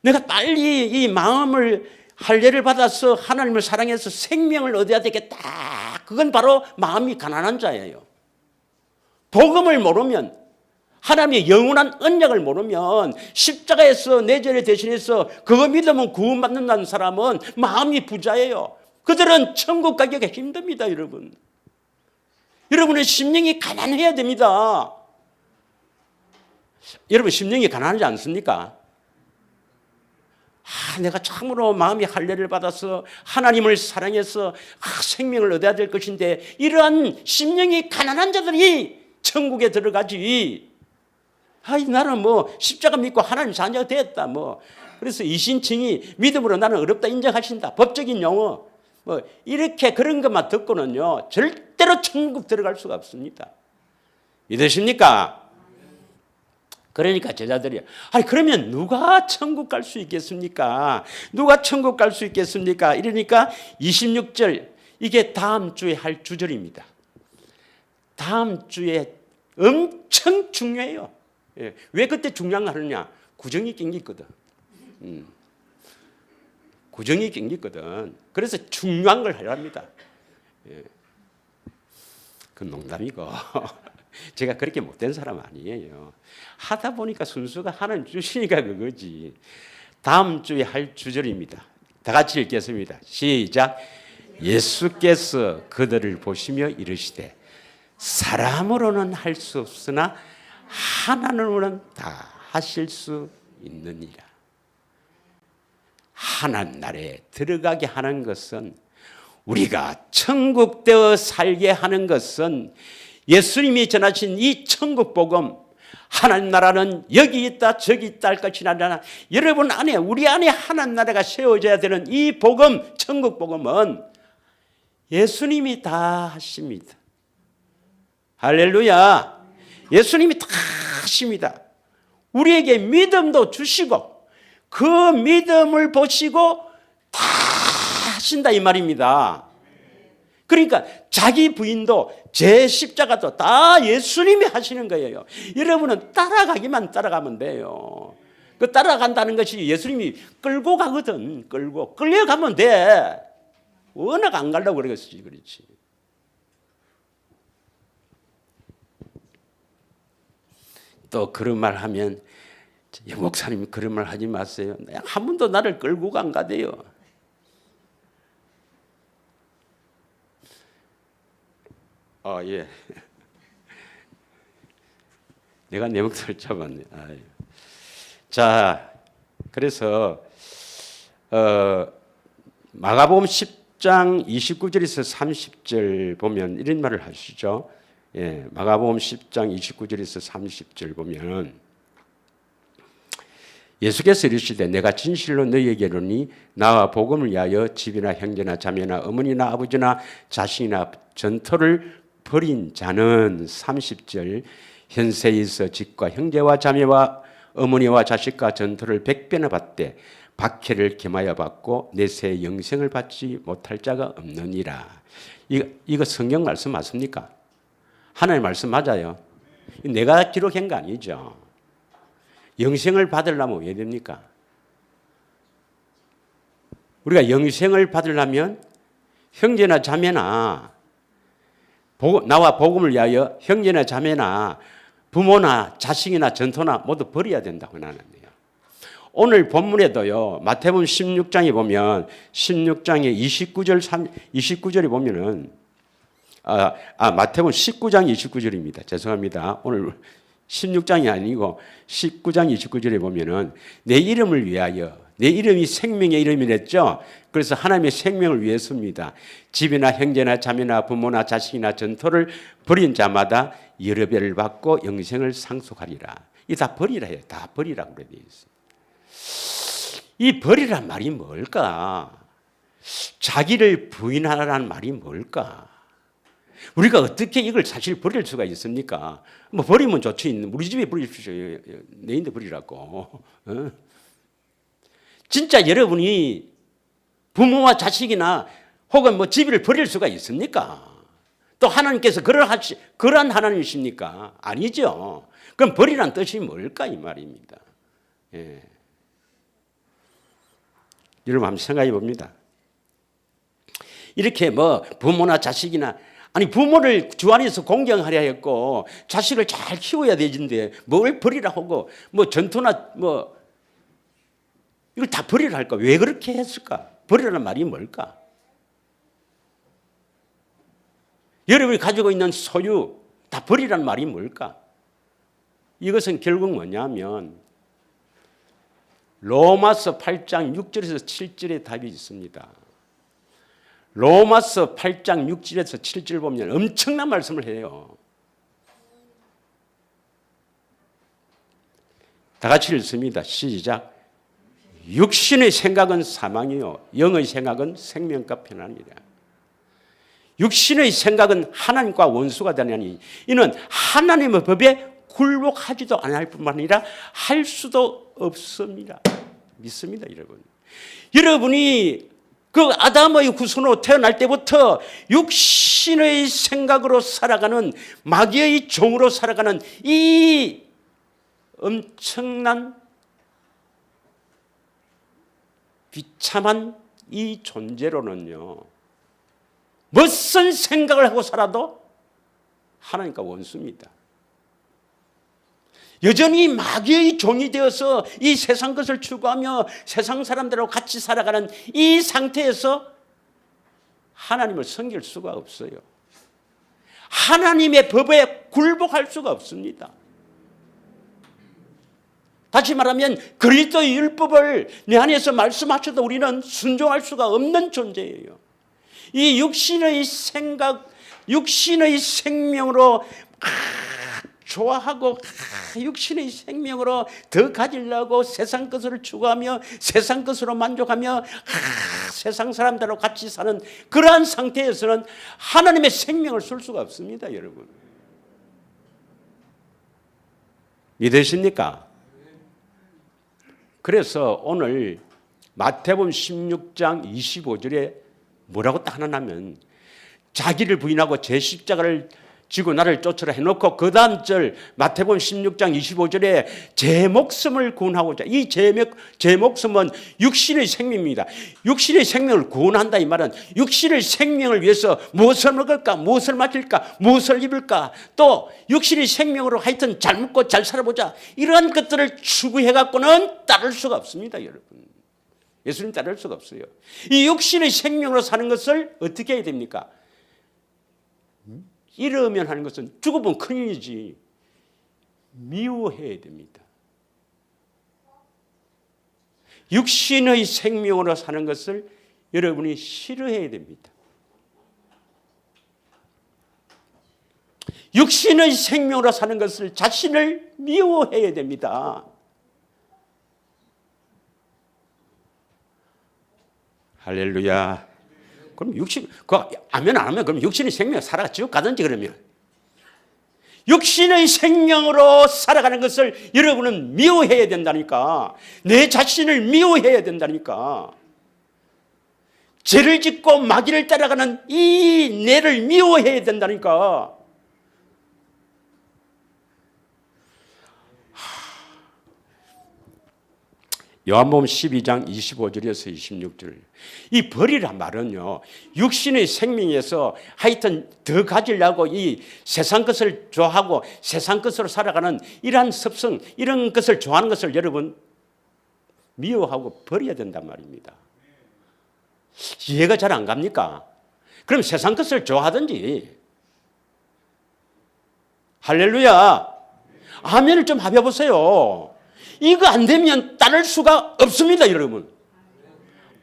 Speaker 1: 내가 빨리 이 마음을 할례를 받아서 하나님을 사랑해서 생명을 얻어야 되겠다. 그건 바로 마음이 가난한 자예요. 복음을 모르면 하나님의 영원한 언약을 모르면 십자가에서 내 죄를 대신해서 그거 믿으면 구원받는다는 사람은 마음이 부자예요. 그들은 천국 가기가 힘듭니다, 여러분. 여러분의 심령이 가난해야 됩니다. 여러분 심령이 가난하지 않습니까? 내가 참으로 마음이 할례를 받아서 하나님을 사랑해서 생명을 얻어야 될 것인데 이러한 심령이 가난한 자들이 천국에 들어가지. 나는 뭐 십자가 믿고 하나님 자녀가 됐다. 그래서 이신칭이 믿음으로 나는 어렵다 인정하신다. 법적인 용어. 이렇게 그런 것만 듣고는요 절대로 천국 들어갈 수가 없습니다. 믿으십니까? 그러니까 제자들이 그러면 누가 천국 갈 수 있겠습니까? 누가 천국 갈 수 있겠습니까? 이러니까 26절 이게 다음 주에 할 주절입니다. 다음 주에 엄청 중요해요. 왜 그때 중요한 거 하느냐? 구정이 낑기거든. 구정이 낑기거든. 그래서 중요한 걸 하랍니다. 그건 농담이고 제가 그렇게 못된 사람 아니에요. 하다 보니까 순수가 하나님 주시니까 그거지. 다음 주에 할 주절입니다. 다 같이 읽겠습니다. 시작. 예수께서 그들을 보시며 이르시되 사람으로는 할 수 없으나 하나님으로는 다 하실 수 있느니라. 하나님 나라에 들어가게 하는 것은, 우리가 천국 되어 살게 하는 것은 예수님이 전하신 이 천국 복음, 하나님 나라는 여기 있다 저기 있다 할 것이 아니라 여러분 안에, 우리 안에 하나님 나라가 세워져야 되는 이 복음, 천국 복음은 예수님이 다 하십니다. 할렐루야. 예수님이 다 하십니다. 우리에게 믿음도 주시고 그 믿음을 보시고 다 하신다 이 말입니다. 그러니까 자기 부인도 제 십자가도 다 예수님이 하시는 거예요. 여러분은 따라가기만 따라가면 돼요. 그 따라간다는 것이 예수님이 끌고 가거든. 끌려가면 돼. 워낙 안 가려고 그러겠지. 그렇지. 또 그런 말 하면, 목사님 그런 말 하지 마세요. 한 번도 나를 끌고 안 가대요. 예. 내가 내 목소리를 잡았네. 자, 그래서 마가복음 10장 29절에서 30절 보면 이런 말을 하시죠. 예, 마가복음 10장 29절에서 30절 보면 예수께서 이르시되 내가 진실로 너희에게 이르노니 나와 복음을 위하여 집이나 형제나 자매나 어머니나 아버지나 자식이나 전토를 버린 자는 30절 현세에 있어 집과 형제와 자매와 어머니와 자식과 전토를 100배나 받되 박해를 겸하여 받고 내세 영생을 받지 못할 자가 없느니라. 이거 성경 말씀 맞습니까? 하나님 말씀 맞아요. 내가 기록한 거 아니죠. 영생을 받으려면 왜 됩니까? 우리가 영생을 받으려면 형제나 자매나 나와 복음을 위하여 형제나 자매나 부모나 자식이나 전토나 모두 버려야 된다고 나는데요. 오늘 본문에도요. 마태복음 16장에 보면 16장에 29절에 보면은 마태복음 19장 29절입니다. 죄송합니다. 오늘 16장이 아니고 19장 29절에 보면은 내 이름을 위하여, 내 이름이 생명의 이름이랬죠. 그래서 하나님의 생명을 위해서입니다. 집이나 형제나 자매나 부모나 자식이나 전토를 버린 자마다 여러 배를 받고 영생을 상속하리라. 이 다 버리라 해요. 다 버리라고 그래 되어 있어요. 이 버리란 말이 뭘까? 자기를 부인하라는 말이 뭘까? 우리가 어떻게 이걸 사실 버릴 수가 있습니까? 버리면 좋지. 우리 집에 버리십시오. 내인데 버리라고. 진짜 여러분이 부모와 자식이나 혹은 집을 버릴 수가 있습니까? 또 하나님께서 그러한 하나님이십니까? 아니죠. 그럼 버리란 뜻이 뭘까 이 말입니다. 예. 여러분 한번 생각해 봅니다. 이렇게 부모나 자식이나 아니 부모를 주 안에서 공경하려 했고 자식을 잘 키워야 되는데 뭘 버리라 하고 뭐 전투나 뭐 이걸 다 버리라 할까? 왜 그렇게 했을까? 버리라는 말이 뭘까? 여러분이 가지고 있는 소유 다 버리라는 말이 뭘까? 이것은 결국 뭐냐면 로마서 8장 6절에서 7절의 답이 있습니다. 로마서 8장 6절에서 7절 보면 엄청난 말씀을 해요. 다 같이 읽습니다. 시작. 육신의 생각은 사망이요 영의 생각은 생명과 편안이라. 육신의 생각은 하나님과 원수가 되나니 이는 하나님의 법에 굴복하지도 않을 뿐만 아니라 할 수도 없습니다. 믿습니다, 여러분. 여러분이 그 아담의 후손으로 태어날 때부터 육신의 생각으로 살아가는 마귀의 종으로 살아가는 이 엄청난 비참한 이 존재로는요, 무슨 생각을 하고 살아도 하나님과 원수입니다. 여전히 마귀의 종이 되어서 이 세상 것을 추구하며 세상 사람들하고 같이 살아가는 이 상태에서 하나님을 섬길 수가 없어요. 하나님의 법에 굴복할 수가 없습니다. 다시 말하면 그리스도의 율법을 내 안에서 말씀하셔도 우리는 순종할 수가 없는 존재예요. 이 육신의 생각, 육신의 생명으로 좋아하고 육신의 생명으로 더 가지려고 세상 것을 추구하며 세상 것으로 만족하며 세상 사람들하고 같이 사는 그러한 상태에서는 하나님의 생명을 쓸 수가 없습니다, 여러분. 믿으십니까? 그래서 오늘 마태복음 16장 25절에 뭐라고 딱 하나 나면 자기를 부인하고 제 십자가를 지고 나를 쫓으라 해놓고 그 다음 절 마태복음 16장 25절에 제 목숨을 구원하고자, 이 제 목숨은 육신의 생명입니다. 육신의 생명을 구원한다 이 말은 육신의 생명을 위해서 무엇을 먹을까, 무엇을 마실까, 무엇을 입을까, 또 육신의 생명으로 하여튼 잘 먹고 잘 살아보자, 이러한 것들을 추구해갖고는 따를 수가 없습니다, 여러분. 예수님 따를 수가 없어요. 이 육신의 생명으로 사는 것을 어떻게 해야 됩니까? 이러면 하는 것은 죽어보면 큰일이지. 미워해야 됩니다. 육신의 생명으로 사는 것을 여러분이 싫어해야 됩니다. 육신의 생명으로 사는 것을 자신을 미워해야 됩니다. 할렐루야. 그럼 아멘 안 하면 그럼 육신의 생명 살아가 지옥 가든지 그러면. 육신의 생명으로 살아가는 것을 여러분은 미워해야 된다니까. 내 자신을 미워해야 된다니까. 죄를 짓고 마귀를 따라가는 이 내를 미워해야 된다니까. 요한복음 12장 25절에서 26절. 이 벌이란 말은요, 육신의 생명에서 하여튼 더 가지려고 이 세상 것을 좋아하고 세상 것으로 살아가는 이러한 습성, 이런 것을 좋아하는 것을 여러분 미워하고 버려야 된단 말입니다. 이해가 잘 안 갑니까? 그럼 세상 것을 좋아하든지. 할렐루야. 아멘을 좀 해보세요. 이거 안 되면 따를 수가 없습니다, 여러분.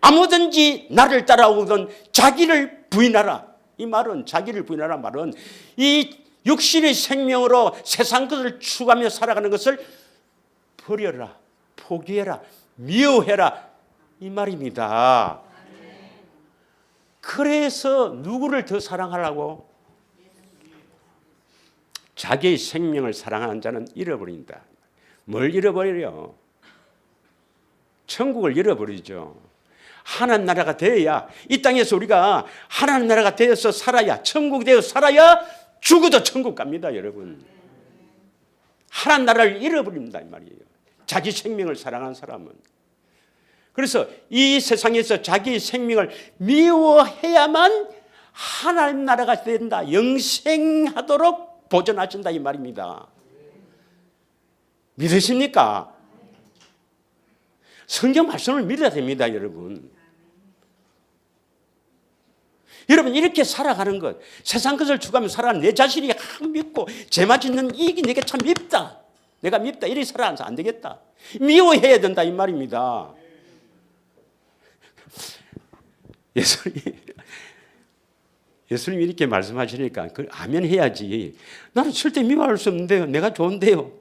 Speaker 1: 아무든지 나를 따라오든 자기를 부인하라. 이 말은, 자기를 부인하라 말은 이 육신의 생명으로 세상 것을 추구하며 살아가는 것을 버려라, 포기해라, 미워해라, 이 말입니다. 그래서 누구를 더 사랑하라고? 자기의 생명을 사랑하는 자는 잃어버린다. 뭘 잃어버려요? 천국을 잃어버리죠. 하나님 나라가 되어야, 이 땅에서 우리가 하나님 나라가 되어서 살아야, 천국이 되어 살아야 죽어도 천국 갑니다, 여러분. 하나님 나라를 잃어버립니다, 이 말이에요. 자기 생명을 사랑하는 사람은. 그래서 이 세상에서 자기의 생명을 미워해야만 하나님 나라가 된다. 영생하도록 보존하신다 이 말입니다. 믿으십니까? 성경 말씀을 믿어야 됩니다, 여러분. 여러분 이렇게 살아가는 것, 세상 것을 추구하며 살아가는 내 자신이 믿고 죄만 짓는 이게 내게 참 밉다. 내가 밉다. 이렇게 살아가서 안 되겠다. 미워해야 된다 이 말입니다. 예수님이 이렇게 말씀하시니까 아멘 해야지. 나는 절대 미워할 수 없는데요. 내가 좋은데요.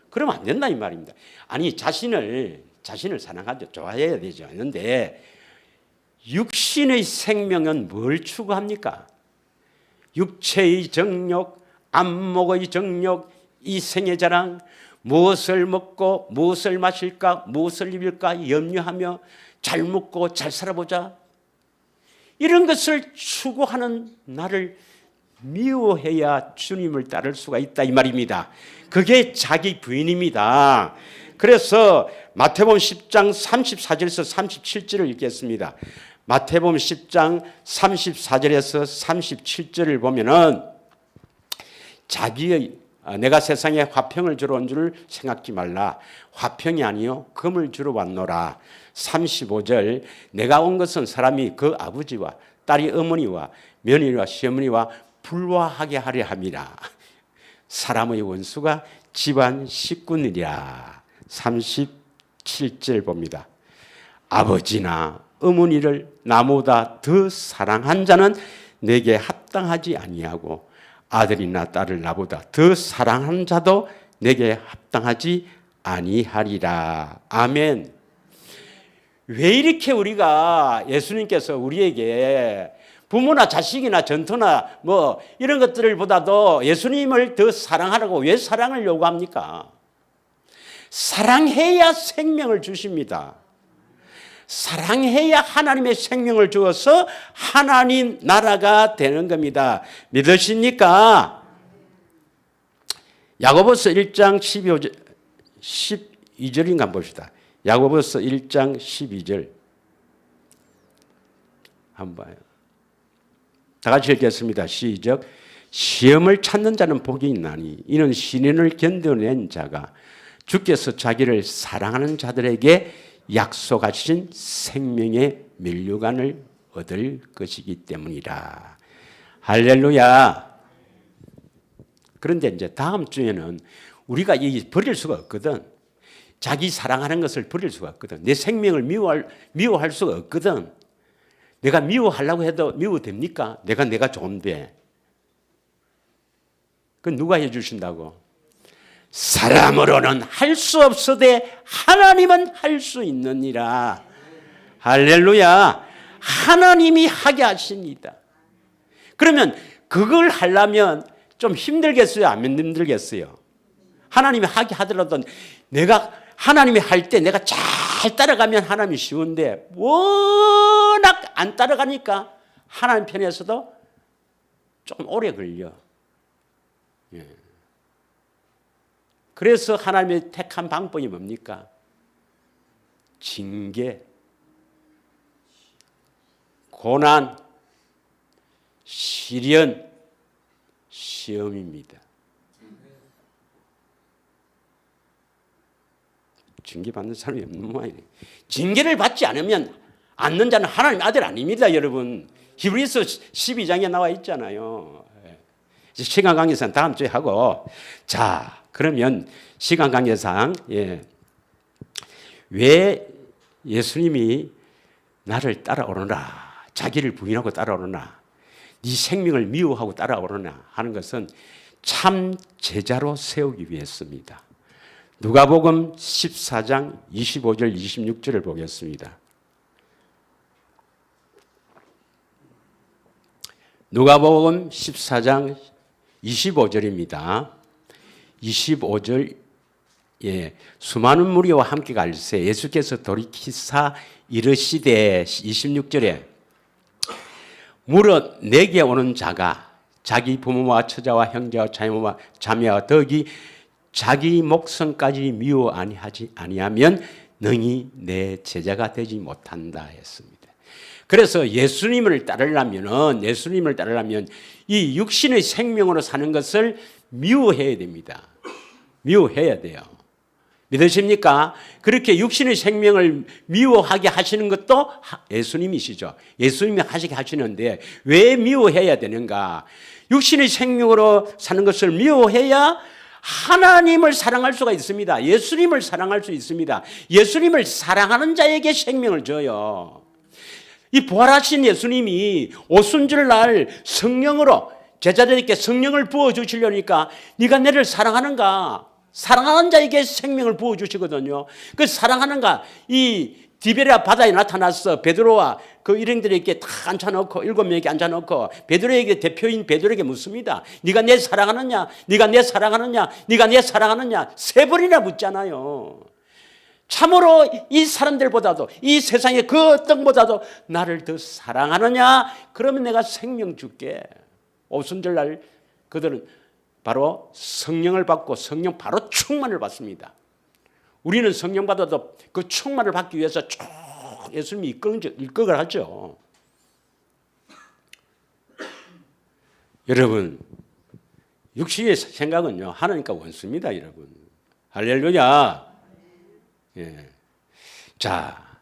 Speaker 1: 그러면 안 된다 이 말입니다. 아니 자신을 사랑하죠. 좋아해야 되죠. 그런데 육신의 생명은 뭘 추구합니까? 육체의 정욕, 안목의 정욕, 이생의 자랑, 무엇을 먹고 무엇을 마실까, 무엇을 입을까 염려하며 잘 먹고 잘 살아보자. 이런 것을 추구하는 나를 미워해야 주님을 따를 수가 있다 이 말입니다. 그게 자기 부인입니다. 그래서 마태복음 10장 34절에서 37절을 읽겠습니다. 마태복음 10장 34절에서 37절을 보면은 자기의 내가 세상에 화평을 주러 온 줄 생각지 말라. 화평이 아니요 금을 주러 왔노라. 35절 내가 온 것은 사람이 그 아버지와 딸이 어머니와 며느리와 시어머니와 불화하게 하려 함이라. 사람의 원수가 집안 식구니라. 37절 봅니다. 아버지나 어머니를 나보다 더 사랑한 자는 내게 합당하지 아니하고 아들이나 딸을 나보다 더 사랑한 자도 내게 합당하지 아니하리라. 아멘. 왜 이렇게 우리가 예수님께서 우리에게 부모나 자식이나 전토나 뭐 이런 것들을 보다도 예수님을 더 사랑하라고 왜 사랑을 요구합니까? 사랑해야 생명을 주십니다. 사랑해야 하나님의 생명을 주어서 하나님 나라가 되는 겁니다. 믿으십니까? 야고보서 1장 12절인가 봅시다. 야고보서 1장 12절 한번 봐요. 다 같이 읽겠습니다. 시작. 시험을 찾는 자는 복이 있나니 이는 시련을 견뎌낸 자가 주께서 자기를 사랑하는 자들에게 약속하신 생명의 면류관을 얻을 것이기 때문이라. 할렐루야. 그런데 이제 다음 주에는 우리가 버릴 수가 없거든. 자기 사랑하는 것을 버릴 수가 없거든. 내 생명을 미워할 수가 없거든. 내가 미워하려고 해도 미워됩니까? 내가 좋은데. 그건 누가 해주신다고? 사람으로는 할 수 없으되 하나님은 할 수 있느니라. 할렐루야. 하나님이 하게 하십니다. 그러면 그걸 하려면 좀 힘들겠어요? 안 힘들겠어요? 하나님이 하게 하더라도 내가 하나님이 할 때 내가 잘 따라가면 하나님이 쉬운데 워낙 안 따라가니까 하나님 편에서도 좀 오래 걸려. 예. 그래서 하나님이 택한 방법이 뭡니까? 징계, 고난, 시련, 시험입니다. 징계 받는 사람이 없는 모양이네. 징계를 받지 않으면 않는 자는 하나님 아들 아닙니다, 여러분. 히브리서 12장에 나와 있잖아요. 시간 관계상 다음 주에 하고, 자, 그러면 시간 관계상 왜 예수님이 나를 따라오느라, 자기를 부인하고 따라오느냐, 네 생명을 미워하고 따라오느냐 하는 것은 참 제자로 세우기 위해서입니다. 누가복음 14장 25절 26절을 보겠습니다. 누가복음 14장 25절입니다. 25절 수많은 무리와 함께 갈새 예수께서 돌이키사 이르시되 26절에 무릇 내게 오는 자가 자기 부모와 처자와 형제와 자매와 덕이 자기 목성까지 미워 아니하면 능히 내 제자가 되지 못한다 했습니다. 그래서 예수님을 따르려면 이 육신의 생명으로 사는 것을 미워해야 됩니다. 미워해야 돼요. 믿으십니까? 그렇게 육신의 생명을 미워하게 하시는 것도 예수님이시죠. 예수님이 하시게 하시는데 왜 미워해야 되는가? 육신의 생명으로 사는 것을 미워해야 하나님을 사랑할 수가 있습니다. 예수님을 사랑할 수 있습니다. 예수님을 사랑하는 자에게 생명을 줘요. 이 부활하신 예수님이 오순절날 성령으로 제자들에게 성령을 부어주시려니까 네가 나를 사랑하는가? 사랑하는 자에게 생명을 부어주시거든요. 그 사랑하는가? 이 디베랴 바다에 나타나서 베드로와 그 일행들에게 다 앉혀놓고 7명에게 앉혀놓고 베드로에게 대표인 베드로에게 묻습니다. 네가 내 사랑하느냐? 네가 내 사랑하느냐? 네가 내 사랑하느냐? 3번이나 묻잖아요. 참으로 이 사람들보다도 이 세상의 그 어떤 보다도 나를 더 사랑하느냐? 그러면 내가 생명 줄게. 오순절날 그들은 바로 성령을 받고 성령 바로 충만을 받습니다. 우리는 성령 받아도 그 충만을 받기 위해서 쭉 예수님이 이끌어 하죠. 여러분, 육신의 생각은요, 하나님과 원수입니다, 여러분. 할렐루야. 예. 자,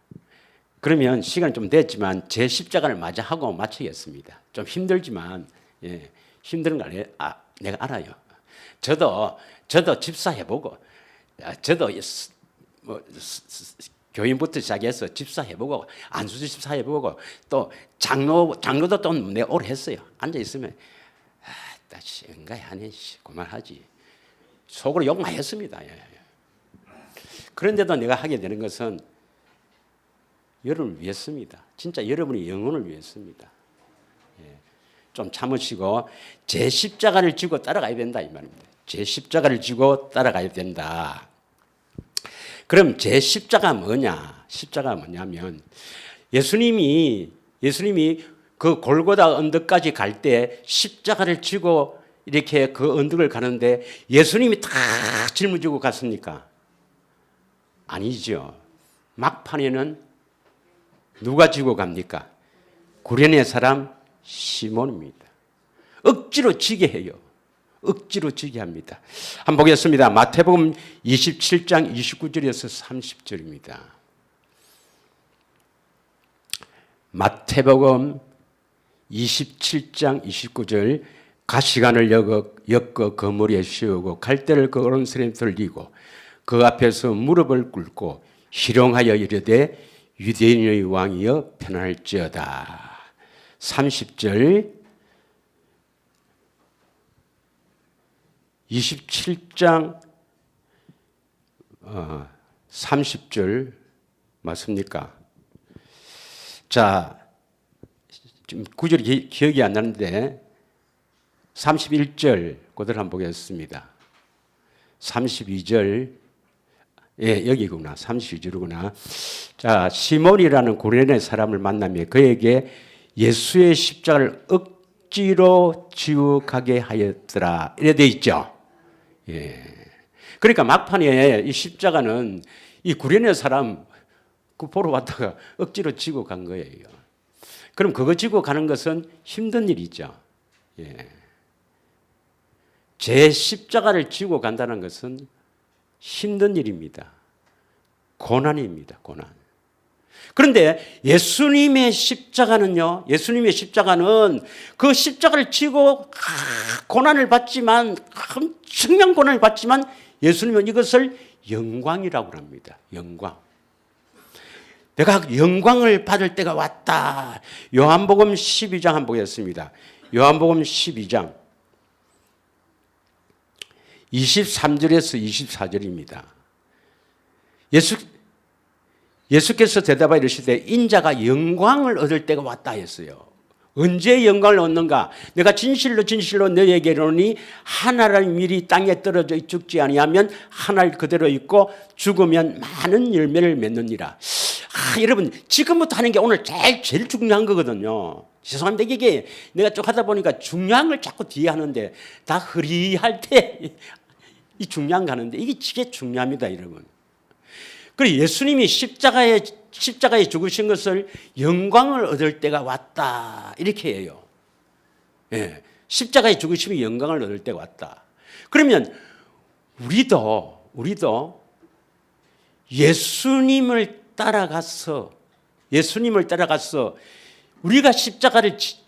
Speaker 1: 그러면 시간이 좀 됐지만 제 십자가를 마저하고 마치겠습니다. 좀 힘들지만, 예, 힘든 거 내가 알아요. 저도 집사해보고, 저도 뭐 교인부터 시작해서 집사해보고, 안수지 집사해보고, 또 장로도 또 내가 오래 했어요. 앉아있으면, 나 뭔가 하네, 그만하지. 속으로 욕 많이 했습니다. 예. 그런데도 내가 하게 되는 것은 여러분을 위해서입니다. 진짜 여러분의 영혼을 위해서입니다. 예. 좀 참으시고 제 십자가를 지고 따라가야 된다 이 말입니다. 제 십자가를 지고 따라가야 된다. 그럼 제 십자가 뭐냐? 십자가 뭐냐면 예수님이 그 골고다 언덕까지 갈 때 십자가를 지고 이렇게 그 언덕을 가는데 예수님이 다 짊어지고 갔습니까? 아니죠. 막판에는 누가 지고 갑니까? 구레네 사람 시몬입니다. 억지로 지게 해요. 억지로 지게 합니다. 한번 보겠습니다. 마태복음 27장 29절에서 30절입니다. 마태복음 27장 29절 가시관을 엮어 그물에 씌우고 갈대를 그 오른손에 들리고 그 앞에서 무릎을 꿇고 희롱하여 이르되 유대인의 왕이여 편할지어다. 30절 27장 30절 맞습니까? 자, 지금 구절이 기억이 안 나는데 31절 그대로 한번 보겠습니다. 32절 예, 여기구나. 32절이구나. 자, 시몬이라는 구레네 사람을 만나며 그에게 예수의 십자가를 억지로 지고 가게 하였더라. 이래 돼 있죠. 예. 그러니까 막판에 이 십자가는 이 구레네 사람 그 보러 왔다가 억지로 지고 간 거예요. 그럼 그거 지고 가는 것은 힘든 일이죠. 예. 제 십자가를 지고 간다는 것은 힘든 일입니다. 고난입니다. 고난. 그런데 예수님의 십자가는요. 예수님의 십자가는 그 십자가를 지고 고난을 받지만 엄청난 고난을 받지만 예수님은 이것을 영광이라고 합니다. 영광. 내가 영광을 받을 때가 왔다. 요한복음 12장 한번 보겠습니다. 요한복음 12장 23절에서 24절입니다. 예수께서 대답하여 이르시되 인자가 영광을 얻을 때가 왔다 했어요. 언제 영광을 얻는가? 내가 진실로 너희에게 이르노니 하나를 미리 땅에 떨어져 죽지 아니하면 하나를 그대로 있고 죽으면 많은 열매를 맺느니라. 여러분 지금부터 하는 게 오늘 제일 중요한 거거든요. 죄송합니다. 이게 내가 쭉 하다 보니까 중요한 걸 자꾸 뒤에 하는데 다 흐리할 때 이 중요한 거 하는데 이게 중요합니다, 여러분. 그리고 예수님이 십자가에 죽으신 것을 영광을 얻을 때가 왔다. 이렇게 해요. 예. 십자가에 죽으심이 영광을 얻을 때가 왔다. 그러면 우리도 예수님을 따라가서 우리가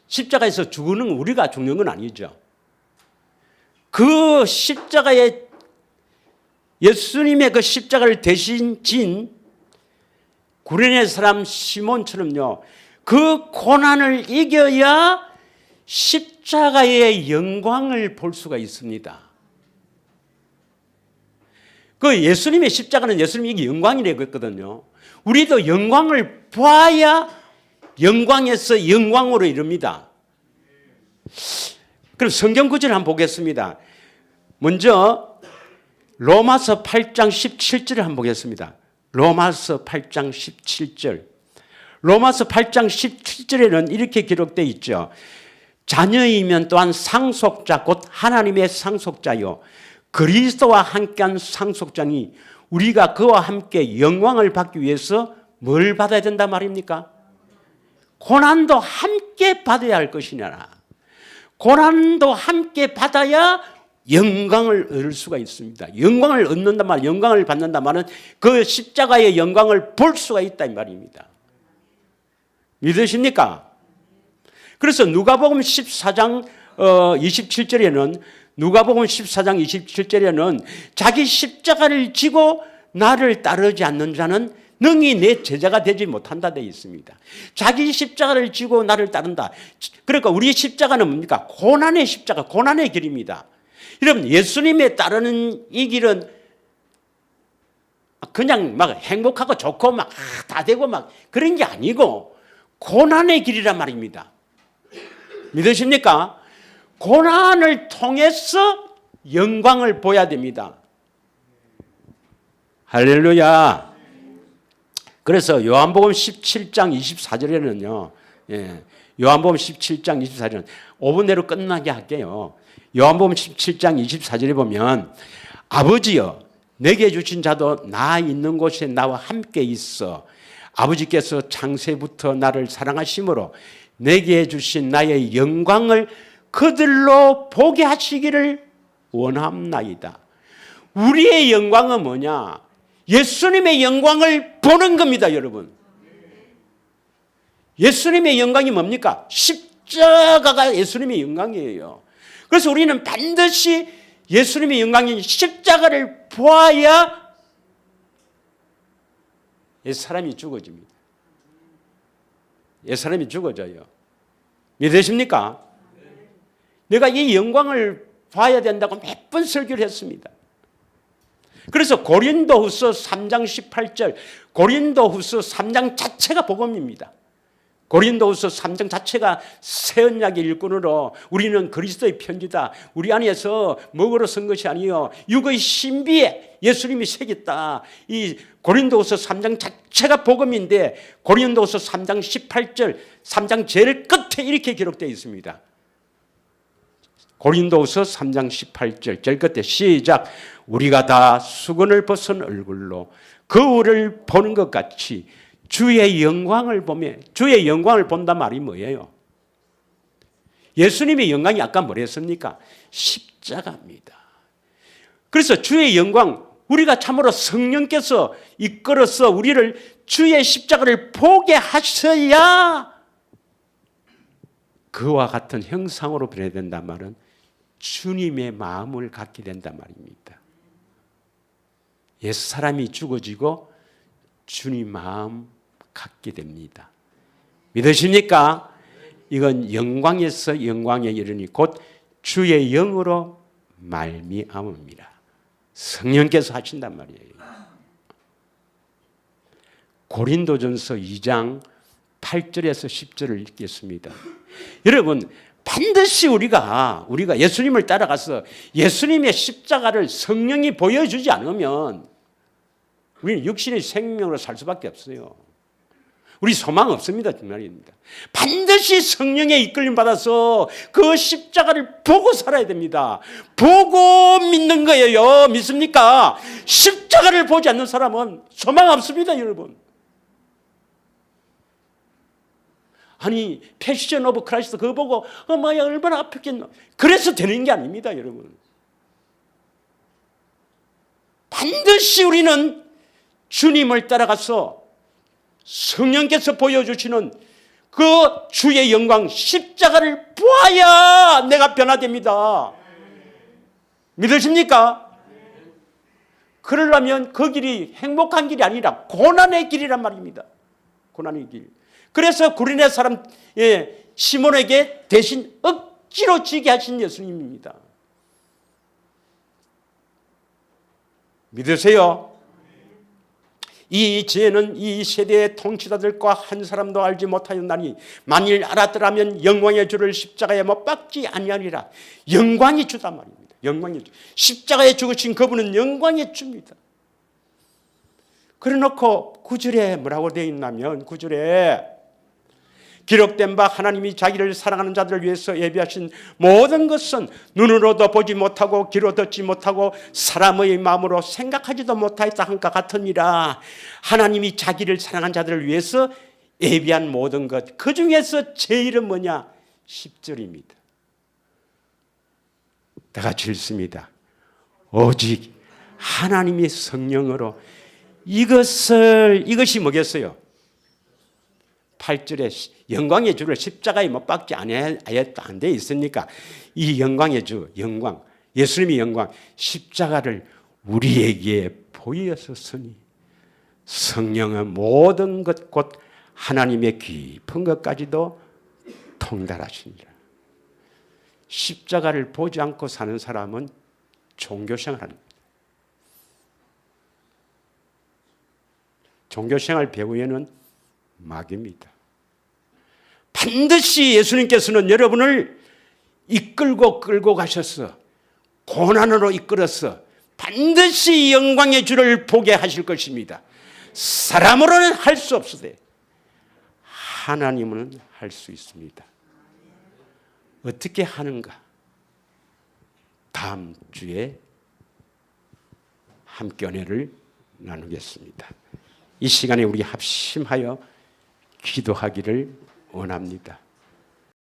Speaker 1: 십자가에서 죽는 우리가 죽는 건 아니죠. 그 십자가에 예수님의 그 십자가를 대신 진 구레네 사람 시몬처럼요. 그 고난을 이겨야 십자가의 영광을 볼 수가 있습니다. 그 예수님의 십자가는 예수님이 영광이라고 했거든요. 우리도 영광을 봐야 영광에서 영광으로 이릅니다. 그럼 성경 구절 한번 보겠습니다. 먼저 로마서 8장 17절을 한번 보겠습니다. 로마서 8장 17절. 로마서 8장 17절에는 이렇게 기록되어 있죠. 자녀이면 또한 상속자 곧 하나님의 상속자요 그리스도와 함께한 상속자니 우리가 그와 함께 영광을 받기 위해서 뭘 받아야 된단 말입니까? 고난도 함께 받아야 할 것이냐. 고난도 함께 받아야 영광을 얻을 수가 있습니다. 영광을 얻는단 말, 영광을 받는단 말은 그 십자가의 영광을 볼 수가 있다 이 말입니다. 믿으십니까? 그래서 누가복음 14장 27절에는 자기 십자가를 지고 나를 따르지 않는 자는 능히 내 제자가 되지 못한다 되어 있습니다. 자기 십자가를 지고 나를 따른다. 그러니까 우리 십자가는 뭡니까? 고난의 십자가, 고난의 길입니다. 여러분 예수님에 따르는 이 길은 그냥 막 행복하고 좋고 막 다 되고 막 그런 게 아니고 고난의 길이란 말입니다. 믿으십니까? 고난을 통해서 영광을 보여야 됩니다. 할렐루야. 그래서 요한복음 17장 24절에는요. 요한복음 17장 24절은 5분 내로 끝나게 할게요. 요한복음 17장 24절에 보면 아버지여 내게 주신 자도 나 있는 곳에 나와 함께 있어 아버지께서 창세부터 나를 사랑하심으로 내게 주신 나의 영광을 그들로 보게 하시기를 원함나이다. 우리의 영광은 뭐냐? 예수님의 영광을 보는 겁니다, 여러분. 예수님의 영광이 뭡니까? 십자가가 예수님의 영광이에요. 그래서 우리는 반드시 예수님의 영광인 십자가를 보아야 옛사람이 죽어집니다. 옛사람이 죽어져요. 믿으십니까? 내가 이 영광을 봐야 된다고 몇 번 설교를 했습니다. 그래서 고린도후서 3장 18절, 고린도후서 3장 자체가 복음입니다. 고린도후서 3장 자체가 새 언약의 일꾼으로 우리는 그리스도의 편지다. 우리 안에서 먹으러 쓴 것이 아니요 육의 신비에 예수님이 새겼다. 이 고린도후서 3장 자체가 복음인데 고린도후서 3장 18절, 3장 제일 끝에 이렇게 기록되어 있습니다. 고린도후서 3장 18절 제일 끝에 시작. 우리가 다 수건을 벗은 얼굴로 거울을 보는 것 같이 주의 영광을 보며, 주의 영광을 본단 말이 뭐예요? 예수님의 영광이 아까 뭐랬습니까? 십자가입니다. 그래서 주의 영광, 우리가 참으로 성령께서 이끌어서 우리를 주의 십자가를 보게 하셔야 그와 같은 형상으로 변해야 된단 말은 주님의 마음을 갖게 된단 말입니다. 옛사람이 죽어지고 주님 마음 갖게 됩니다. 믿으십니까? 이건 영광에서 영광에 이르니 곧 주의 영으로 말미암습니다. 성령께서 하신단 말이에요. 고린도전서 2장 8절에서 10절을 읽겠습니다. 여러분 반드시 우리가 예수님을 따라가서 예수님의 십자가를 성령이 보여주지 않으면 우리는 육신의 생명으로 살 수밖에 없어요. 우리 소망 없습니다. 정말입니다. 반드시 성령의 이끌림 받아서 그 십자가를 보고 살아야 됩니다. 보고 믿는 거예요. 믿습니까? 십자가를 보지 않는 사람은 소망 없습니다, 여러분. 아니, 패션 오브 크라이스트 그거 보고 엄마야 얼마나 아팠겠노. 그래서 되는 게 아닙니다, 여러분. 반드시 우리는 주님을 따라가서 성령께서 보여주시는 그 주의 영광 십자가를 보아야 내가 변화됩니다. 믿으십니까? 그러려면 그 길이 행복한 길이 아니라 고난의 길이란 말입니다. 고난의 길. 그래서 구레네 사람 시몬에게 대신 억지로 지게 하신 예수님입니다. 믿으세요? 이 지혜는 이 세대의 통치자들과 한 사람도 알지 못하였나니 만일 알았더라면 영광의 주를 십자가에 못 박지 아니하리라. 영광의 주단 말입니다. 영광의 주. 십자가에 죽으신 그분은 영광의 주입니다. 그래놓고 9절에 뭐라고 되어 있냐면 9절에 기록된 바 하나님이 자기를 사랑하는 자들을 위해서 예비하신 모든 것은 눈으로도 보지 못하고 귀로 듣지 못하고 사람의 마음으로 생각하지도 못하였다 한것 같으니라. 하나님이 자기를 사랑한 자들을 위해서 예비한 모든 것, 그 중에서 제일은 뭐냐? 10절입니다. 다 같이 읽습니다. 오직 하나님의 성령으로 이것이 뭐겠어요? 8절에 영광의 주를 십자가에 못 박지 아니하였다 안 돼 있으니까 이 영광의 주, 영광, 예수님의 영광, 십자가를 우리에게 보이었으니 성령의 모든 것 곧 하나님의 깊은 것까지도 통달하시니라. 십자가를 보지 않고 사는 사람은 종교생활합니다. 종교생활 배후에는 마귀입니다. 반드시 예수님께서는 여러분을 끌고 가셔서 고난으로 이끌어서 반드시 영광의 주를 보게 하실 것입니다. 사람으로는 할 수 없으되 하나님은 할 수 있습니다. 어떻게 하는가? 다음 주에 함께 은혜를 나누겠습니다. 이 시간에 우리 합심하여 기도하기를 원합니다.